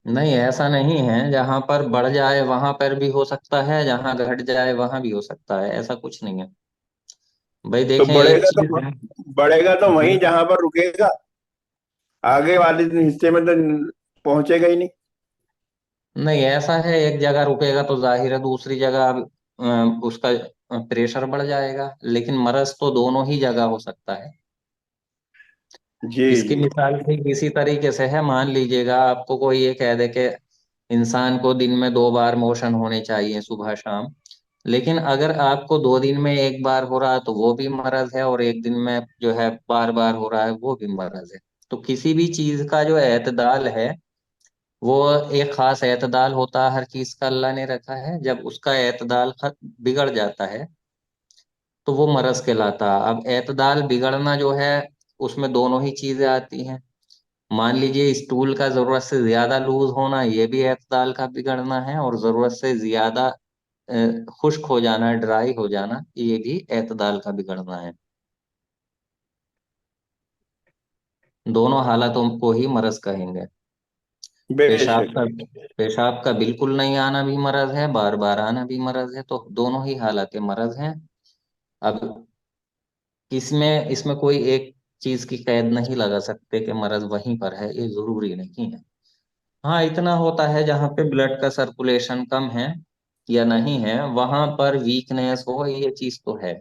नहीं, ऐसा नहीं है, जहां पर बढ़ जाए वहां पर भी हो सकता है, जहां घट जाए वहां भी हो सकता है, ऐसा कुछ नहीं है। भाई तो देखें, एक चीज है। बढ़ेगा तो जी। वहीं जहां पर रुकेगा, आगे वाले हिस्से में तो पहुंचेगा ही नहीं। नहीं, ऐसा है, एक जगह रुकेगा तो जाहिर है दूसरी जगह उसका प्रेशर बढ़ जाएगा, लेकिन मरज तो दोनों ही जगह हो सकता है। जी इसकी जी। मिसाल भी इसी तरीके से है। मान लीजिएगा आपको कोई ये कह दे कि इंसान को दिन में 2 बार मोशन होने चाहिए, सुबह शाम, लेकिन अगर आपको 2 दिन में 1 बार हो रहा है तो वो भी मरज है, और एक दिन में जो है बार बार हो रहा है वो भी मरज है। तो किसी भी चीज का जो एतदाल है, वो एक खास एतदाल होता है हर चीज का, अल्लाह ने रखा है। जब उसका एतदाल बिगड़ जाता है तो वो मरज कहलाता है। अब एतदाल बिगड़ना जो है, उसमें दोनों ही चीजें आती हैं। मान लीजिए स्टूल का जरूरत से ज्यादा लूज होना, ये भी एतदाल का बिगड़ना है, और जरूरत से ज्यादा खुश्क हो जाना, ड्राई हो जाना, ये भी एतदाल का बिगड़ना है। दोनों हालातों को ही मरज कहेंगे। पेशाब बेशक। का पेशाब का बिल्कुल नहीं आना भी मरज है, बार बार आना भी मरज है, तो दोनों ही हालातें मरज हैं। अब इसमें इसमें कोई एक चीज की कैद नहीं लगा सकते कि मरज वहीं पर है, ये जरूरी नहीं है। हाँ, इतना होता है जहाँ पे ब्लड का सर्कुलेशन कम है या नहीं है, वहां पर वीकनेस हो, ये चीज तो है।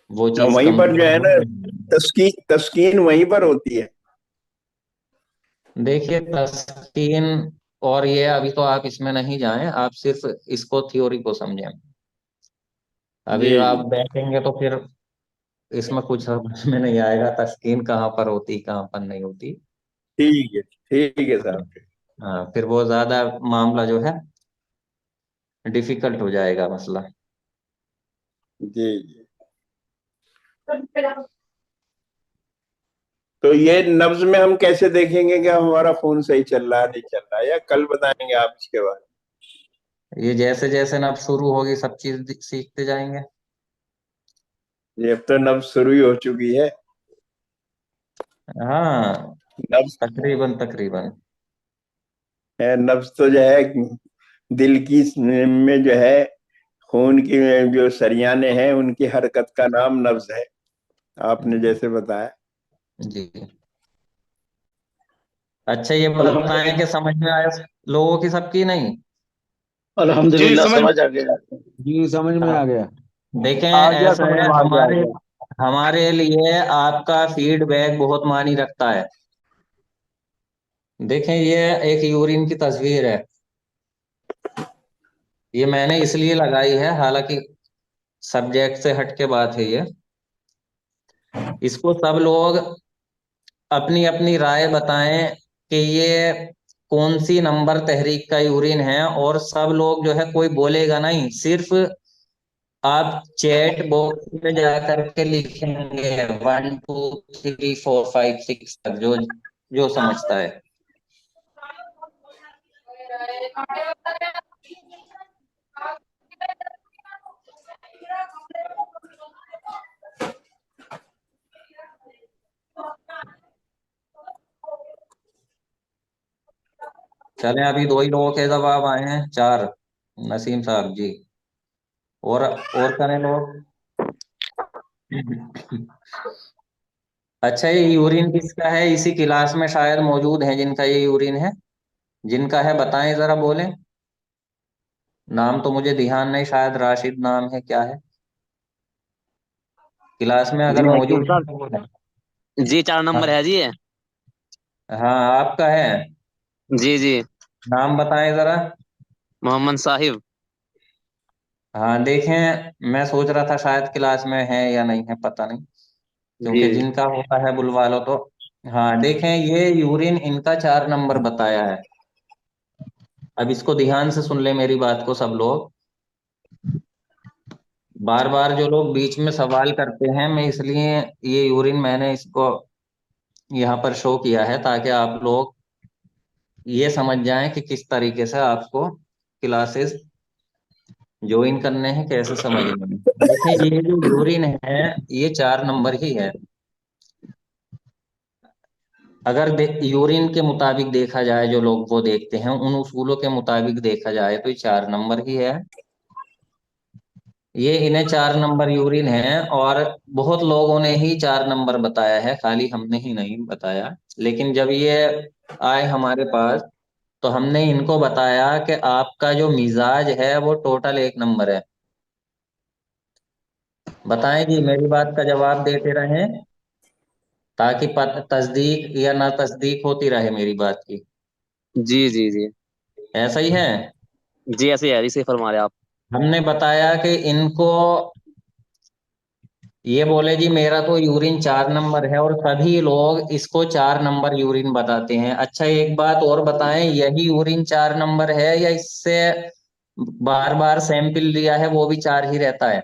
वो तो चीज वहीं पर जो कमजोर है हो। ना, तस्कीन वहीं पर होती है। देखिए, तस्कीन और ये अभी तो आप इसमें नहीं जाएं, आप सिर्फ इसको थ्योरी को समझें। जी अभी आप जी। बैठेंगे तो फिर इसमें कुछ समझ में नहीं आएगा, तस्कीन कहाँ पर होती कहाँ पर नहीं होती। ठीक है साहब। हाँ, फिर वो ज्यादा मामला जो है डिफिकल्ट हो जाएगा मसला। जी जी। तो ये नब्ज में हम कैसे देखेंगे कि हमारा खून सही चल रहा है नहीं चल रहा है, या कल बताएंगे आप इसके बारे ये जैसे जैसे नब शुरू होगी सब चीज सीखते जाएंगे। में? ये अब तो नब्ज शुरू ही हो चुकी है। हाँ, नब्ज तकरीबन तकरीबन। है, नब्ज तो जो है दिल की में जो है खून की जो सरियाने हैं उनकी हरकत का नाम नब्ज है, आपने जैसे बताया। जी। अच्छा, ये बताएं अल्हम्दुलिल्लाह। कि समझ में आया लोगों की, सबकी नहीं? जी अल्हम्दुलिल्लाह समझ। समझ आ गया। जी समझ में हाँ, आ गया। देखें, आ गया ऐसा समझ है, में, आ गया आ हमारे गया। हमारे लिए आपका फीडबैक बहुत मानी रखता है। देखें, ये एक यूरिन की तस्वीर है। ये मैंने इसलिए लगाई है, हालांकि सब्जेक्ट से हट के बात है ये। इसको सब लोग अपनी अपनी राय बताएं कि ये कौन सी नंबर तहरीक का यूरिन है, और सब लोग जो है, कोई बोलेगा नहीं, सिर्फ आप चैट बॉक्स में जा करके लिखेंगे 1 2 3 4 5 6 तक, जो जो समझता है। चलें, अभी 2 ही लोगों के जवाब आए हैं, 4। नसीम साहब जी। और करें लोग। अच्छा, ये यूरिन किसका है? इसी क्लास में शायद मौजूद हैं जिनका ये यूरिन है। जिनका है बताएं, जरा बोलें। नाम तो मुझे ध्यान नहीं, शायद राशिद नाम है, क्या है? क्लास में जी अगर वकील मौजूद है साहब। तो बोलें। जी 4 नंबर है हाँ। जी ये। हाँ, आपका है? जी जी। नाम बताएं जरा। मोहम्मद साहिब। हाँ, देखें, मैं सोच रहा था शायद क्लास में है या नहीं है, पता नहीं, जी। क्योंकि जिनका होता है बुलवा लो तो। हाँ, देखें, ये यूरिन इनका 4 नंबर बताया है। अब इसको ध्यान से सुन ले मेरी बात को सब लोग। बार बार जो लोग बीच में सवाल करते हैं, मैं इसलिए ये यूरिन मैंने इसको यहाँ पर शो किया है, ताकि आप लोग ये समझ जाएं कि किस तरीके से आपको क्लासेस ज्वाइन करने हैं, कैसे समझना है। देखिए ये जो यूरिन है ये 4 नंबर ही है। अगर यूरिन के मुताबिक देखा जाए, जो लोग वो देखते हैं उन उसूलों के मुताबिक देखा जाए तो ये 4 नंबर ही है। ये इन्हें 4 नंबर यूरिन है, और बहुत लोगों ने ही 4 नंबर बताया है, खाली हमने ही नहीं बताया। लेकिन जब ये आए हमारे पास तो हमने इनको बताया कि आपका जो मिजाज है वो टोटल 1 नंबर है। बताएं जी, मेरी बात का जवाब देते रहें ताकि तस्दीक या ना तस्दीक होती रहे मेरी बात की। जी जी जी ऐसा ही है। जी, ऐसे है, इसे फरमा रहे आप। हमने बताया कि इनको ये बोले जी मेरा तो यूरिन 4 नंबर है, और सभी लोग इसको 4 नंबर यूरिन बताते हैं। अच्छा एक बात और बताएं, यही यूरिन 4 नंबर है या इससे बार बार सैंपल लिया है वो भी 4 ही रहता है?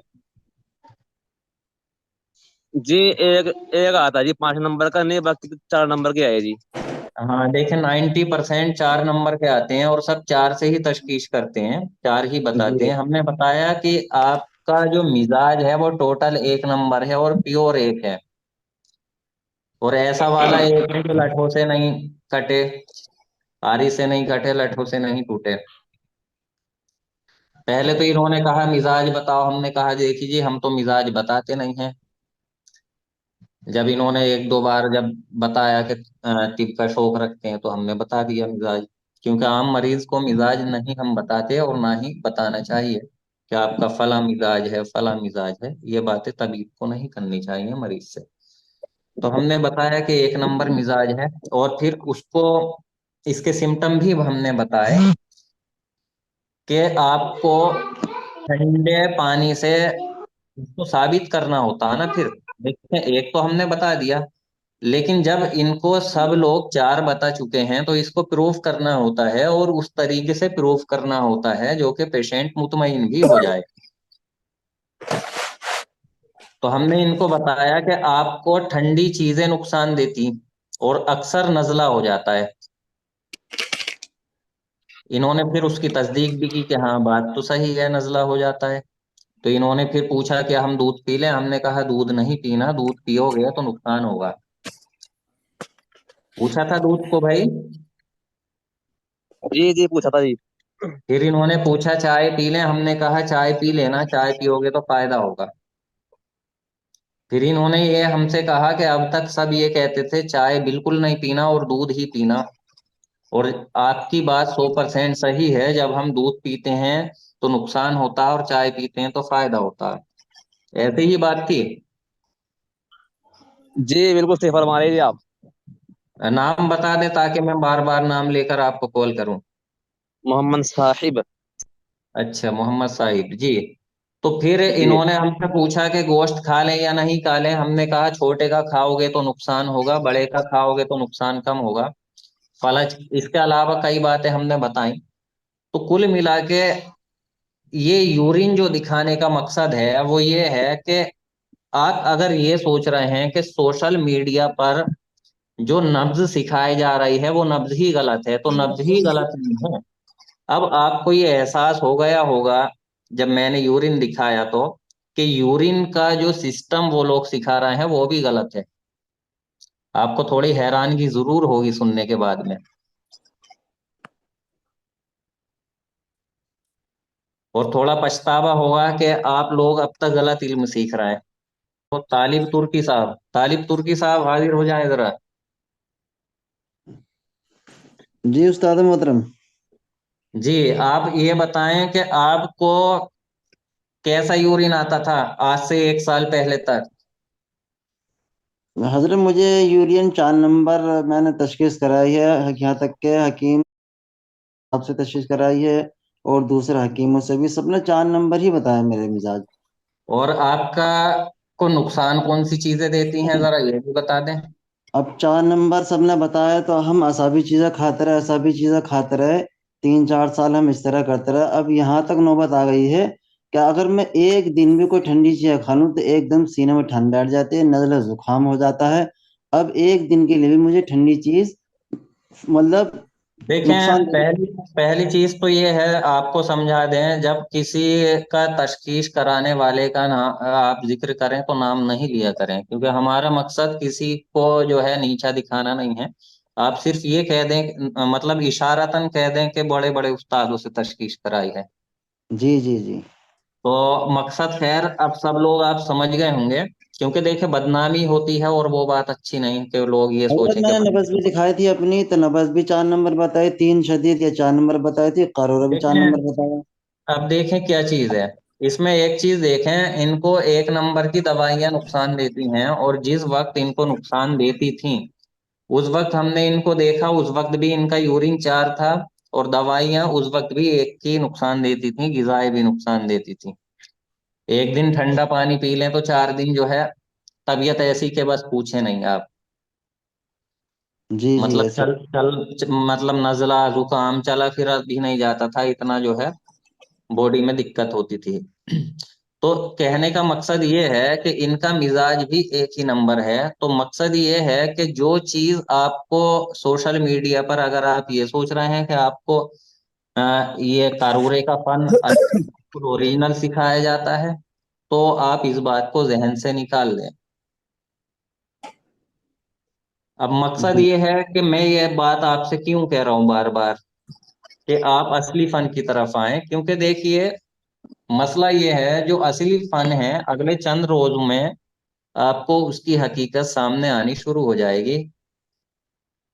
जी, एक एक आता है जी 5 नंबर का, नहीं बाकी तो 4 नंबर के आए जी। हाँ देखें, 90% 4 नंबर के आते हैं, और सब 4 से ही तशखीस करते हैं, 4 ही बताते जी हैं। हमने बताया कि आपका जो मिजाज है वो टोटल 1 नंबर है और प्योर एक है, और ऐसा वाला एक है जो लठों से नहीं कटे, आरी से नहीं कटे, लठों से नहीं टूटे। पहले तो इन्होंने कहा मिजाज बताओ, हमने कहा देखिए जी हम तो मिजाज बताते नहीं हैं। जब इन्होंने एक दो बार जब बताया कि तिब का शौक रखते हैं तो हमने बता दिया मिजाज, क्योंकि आम मरीज को मिजाज नहीं हम बताते और ना ही बताना चाहिए कि आपका फला मिजाज है, फला मिजाज है। ये बातें तबीब को नहीं करनी चाहिए मरीज से। तो हमने बताया कि 1 नंबर मिजाज है, और फिर उसको इसके सिम्टम भी हमने बताए कि आपको ठंडे पानी से इसको साबित करना होता है ना। फिर देखते हैं, एक तो हमने बता दिया, लेकिन जब इनको सब लोग 4 बता चुके हैं तो इसको प्रूफ करना होता है, और उस तरीके से प्रूफ करना होता है जो कि पेशेंट मुतमईन भी हो जाए। तो हमने इनको बताया कि आपको ठंडी चीजें नुकसान देती और अक्सर नजला हो जाता है। इन्होंने फिर उसकी तस्दीक भी की कि हाँ बात तो सही है, नजला हो जाता है। तो इन्होंने फिर पूछा कि हम दूध पी लें, हमने कहा दूध नहीं पीना, दूध पियोगे तो नुकसान होगा। पूछा था दूध को भाई। जी जी, पूछा था जी। फिर इन्होंने पूछा चाय पी लें, हमने कहा चाय पी लेना, चाय पियोगे तो फायदा होगा। फिर इन्होंने ये हमसे कहा कि अब तक सब ये कहते थे चाय बिल्कुल नहीं पीना और दूध ही पीना, और आपकी बात 100% सही है, जब हम दूध पीते हैं तो नुकसान होता है और चाय पीते हैं तो फायदा होता है। ऐसी ही बात थी। जी बिल्कुल सही फरमा रहे जी आप। नाम बता दें ताकि मैं बार बार नाम लेकर आपको कॉल करूं। मोहम्मद साहिब। अच्छा, मोहम्मद साहिब जी। तो फिर जी इन्होंने हमसे पूछा कि गोश्त खा लें या नहीं खा लें। हमने कहा छोटे का खाओगे तो नुकसान होगा, बड़े का खाओगे तो नुकसान कम होगा। फलज इसके अलावा कई बातें हमने बताई। तो कुल मिला के ये यूरिन जो दिखाने का मकसद है वो ये है कि आप अगर ये सोच रहे हैं कि सोशल मीडिया पर जो नब्ज सिखाई जा रही है वो नब्ज ही गलत है, तो नब्ज ही गलत नहीं है। अब आपको ये एहसास हो गया होगा जब मैंने यूरिन दिखाया तो, कि यूरिन का जो सिस्टम वो लोग सिखा रहे हैं वो भी गलत है। आपको थोड़ी हैरानगी जरूर होगी सुनने के बाद में, और थोड़ा पछतावा होगा कि आप लोग अब तक गलत इल्म सीख रहे हैं। तो तालिब तुर्की साहब हाजिर हो जाएं जरा। जी उस्ताद मोहतरम। जी, आप ये बताएं कि आपको कैसा यूरिन आता था आज से 1 साल पहले तक? हजरत मुझे यूरियन 4 नंबर मैंने तशखीस कराई है, यहाँ तक के हकीम आपसे तशखीस कराई है और दूसरे हकीमों से भी, सबने 4 नंबर ही बताया मेरे मिजाज। और आपका को नुकसान कौन सी चीजें देती हैं जरा ये भी बता दें। अब 4 नंबर सबने बताया तो हम असाबी चीज़ें खाते रहे, असाबी चीज़ें खाते रहे, 3-4 साल हम इस तरह करते रहे। अब यहाँ तक नौबत आ गई है कि अगर मैं एक दिन भी कोई ठंडी चीज़ खा लूँ तो एकदम सीने में ठंड बैठ जाती है, नज़ला जुकाम हो जाता है। अब एक दिन के लिए भी मुझे ठंडी चीज़ मतलब देखें, नुकसान। पहली पहली चीज तो ये है, आपको समझा दें, जब किसी का तशखीस कराने वाले का नाम आप जिक्र करें तो नाम नहीं लिया करें, क्योंकि हमारा मकसद किसी को जो है नीचा दिखाना नहीं है। आप सिर्फ ये कह दें, मतलब इशारतन कह दें कि बड़े बड़े उस्तादों से तशखीस कराई है। जी जी जी। तो मकसद खैर अब सब लोग आप समझ गए होंगे, क्योंकि देखिए बदनामी होती है और वो बात अच्छी नहीं कि लोग ये अगर सोचें कि मैंने नब्ज भी दिखाई थी अपनी, तो नब्ज भी 4 नंबर बताई, 3 शदीद या 4 नंबर बताई थी, कारोरा भी चार देखें, नंबर बताया। अब देखें क्या चीज है इसमें। एक चीज देखें, इनको 1 नंबर की दवाइयां नुकसान देती हैं, और जिस वक्त इनको नुकसान देती थी उस वक्त हमने इनको देखा, उस वक्त भी इनका यूरिन 4 था, और दवाइयां उस वक्त भी 1 की नुकसान देती थी, गिजाएं भी नुकसान देती थी। एक दिन ठंडा पानी पी लें तो 4 दिन जो है तबीयत ऐसी के बस पूछे नहीं आप। जी जी मतलब ऐसा। चल चल मतलब नजला जुकाम चला फिरा भी नहीं जाता था, इतना जो है बॉडी में दिक्कत होती थी। तो कहने का मकसद ये है कि इनका मिजाज भी 1 ही नंबर है। तो मकसद ये है कि जो चीज आपको सोशल मीडिया पर, अगर आप ये सोच रहे हैं कि आपको ये कारूरे का फन ओरिजिनल सिखाया जाता है, तो आप इस बात को जहन से निकाल दें। अब मकसद जी ये है कि मैं ये बात आपसे क्यों कह रहा हूं बार बार, कि आप असली फन की तरफ आए, क्योंकि देखिए मसला ये है, जो असली फन है अगले चंद रोज में आपको उसकी हकीकत सामने आनी शुरू हो जाएगी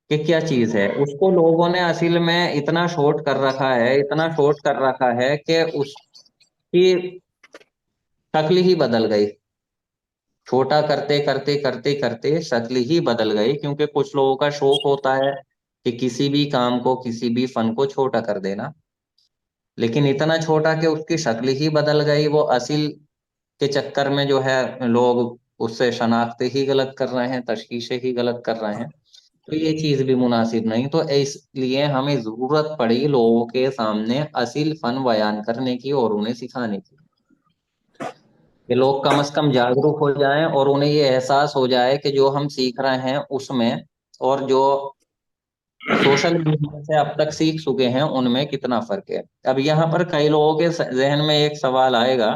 कि क्या चीज है। उसको लोगों ने असल में इतना शॉर्ट कर रखा है, इतना शॉर्ट कर रखा है कि उसकी शक्ल ही बदल गई। छोटा करते करते करते करते शक्ल ही बदल गई, क्योंकि कुछ लोगों का शौक होता है कि किसी भी काम को, किसी भी फन को छोटा कर देना, लेकिन इतना छोटा कि उसकी शक्ल ही बदल गई। वो असल के चक्कर में जो है लोग उससे शनाख्त ही गलत कर रहे हैं, तशखीसें ही गलत कर रहे हैं। तो ये चीज भी मुनासिब नहीं। तो इसलिए हमें जरूरत पड़ी लोगों के सामने असल फन बयान करने की और उन्हें सिखाने की, कि लोग कम से कम जागरूक हो जाएं और उन्हें ये एहसास हो जाए कि जो हम सीख रहे हैं उसमें, और जो सोशल मीडिया से अब तक सीख चुके हैं उनमें कितना फर्क है। अब यहाँ पर कई लोगों के जहन में एक सवाल आएगा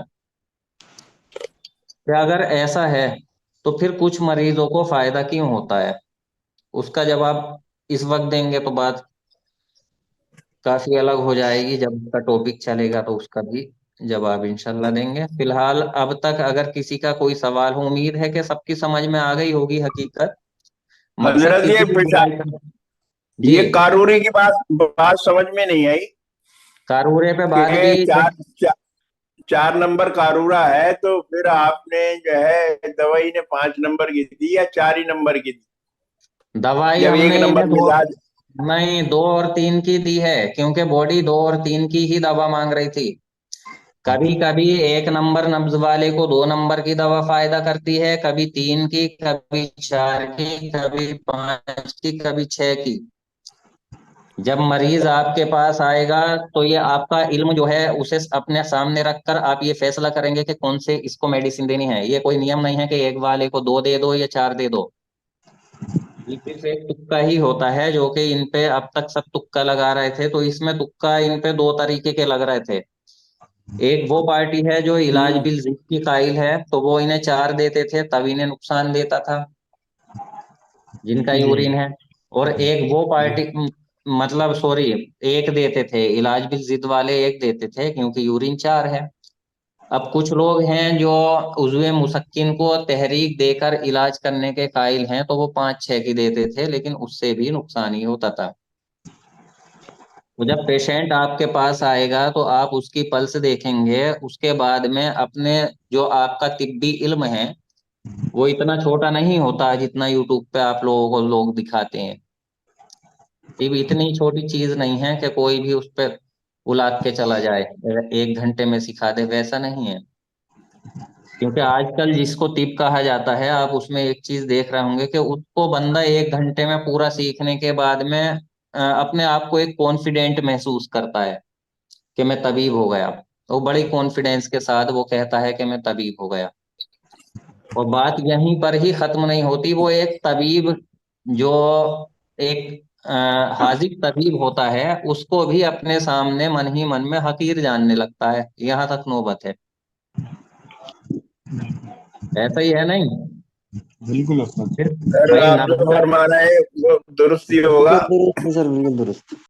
कि अगर ऐसा है तो फिर कुछ मरीजों को फायदा क्यों होता है। उसका जवाब इस वक्त देंगे तो बात काफी अलग हो जाएगी, जब उसका टॉपिक चलेगा तो उसका भी जवाब इंशाल्लाह देंगे। फिलहाल अब तक अगर किसी का कोई सवाल हो, उम्मीद है कि सबकी समझ में आ गई होगी हकीकत। मकसद हजरत, किसी भी बुराई का। जी। ये कारूरी की बात बात समझ में नहीं आई कारूरे पे बात भी कि चार नंबर कारूरा है, तो फिर आपने जो है दवाई ने 5 नंबर की दी या 4 ही नंबर की दी, दवाई जब एक हमने नंबर इन्हें दो, मिजाज। नहीं 2 और 3 की दी है, क्योंकि बॉडी 2 और 3 की ही दवा मांग रही थी। कभी कभी 1 नंबर नब्ज वाले को 2 नंबर की दवा फायदा करती है, कभी 3 की, कभी 4 की, कभी 5 की, कभी 6 की। जब मरीज आपके पास आएगा तो ये आपका इल्म जो है उसे अपने सामने रखकर आप ये फैसला करेंगे कि कौन से इसको मेडिसिन देनी है। ये कोई नियम नहीं है कि एक वाले को 2 दे दो या 4 दे दो। ये सिर्फ एक तुक्का ही होता है, जो कि इन पे अब तक सब तुक्का लगा रहे थे, तो इसमें तुक्का इन पे 2 तरीके के लग रहे थे। एक वो पार्टी है जो इलाज बिल जिद की कायल है, तो वो इन्हें 4 देते थे तब इन्हें नुकसान देता था, जिनका जी यूरिन है। और एक वो पार्टी, मतलब सॉरी, एक देते थे इलाज बिल जिद वाले, एक देते थे क्योंकि यूरिन 4 है। अब कुछ लोग हैं जो उज़्वे मुसक्किन को तहरीक देकर इलाज करने के कायल हैं, तो वो 5-6 की देते थे, लेकिन उससे भी नुकसान ही होता था। तो जब पेशेंट आपके पास आएगा तो आप उसकी पल्स देखेंगे, उसके बाद में अपने, जो आपका तिब्बी इल्म है वो इतना छोटा नहीं होता जितना यूट्यूब पे आप लोगों को लोग दिखाते हैं। ये भी इतनी छोटी चीज नहीं है कि कोई भी उस पर उलाट के चला जाए, 1 घंटे में सिखा दे, वैसा नहीं है। क्योंकि आजकल जिसको तिब कहा जाता है, आप उसमें एक चीज देख रहे होंगे कि उसको बंदा 1 घंटे में पूरा सीखने के बाद में अपने आप को एक कॉन्फिडेंट महसूस करता है कि मैं तबीब हो गया। वो बड़ी कॉन्फिडेंस के साथ वो कहता है कि मैं तबीब हो गया। और बात यहीं पर ही खत्म नहीं होती। वो एक तबीब जो एक हाजिक तबीब होता है उसको भी अपने सामने मन ही मन में हकीर जानने लगता है। यहाँ तक नौबत है। ऐसा ही है नहीं? बिल्कुल उस्ताद। फिर सर भाई आप नब्ज जो का फरमा रहे हैं वो दुरुस्त ही बिल्कुल होगा। दुरुस्त है सर, बिल्कुल दुरुस्त।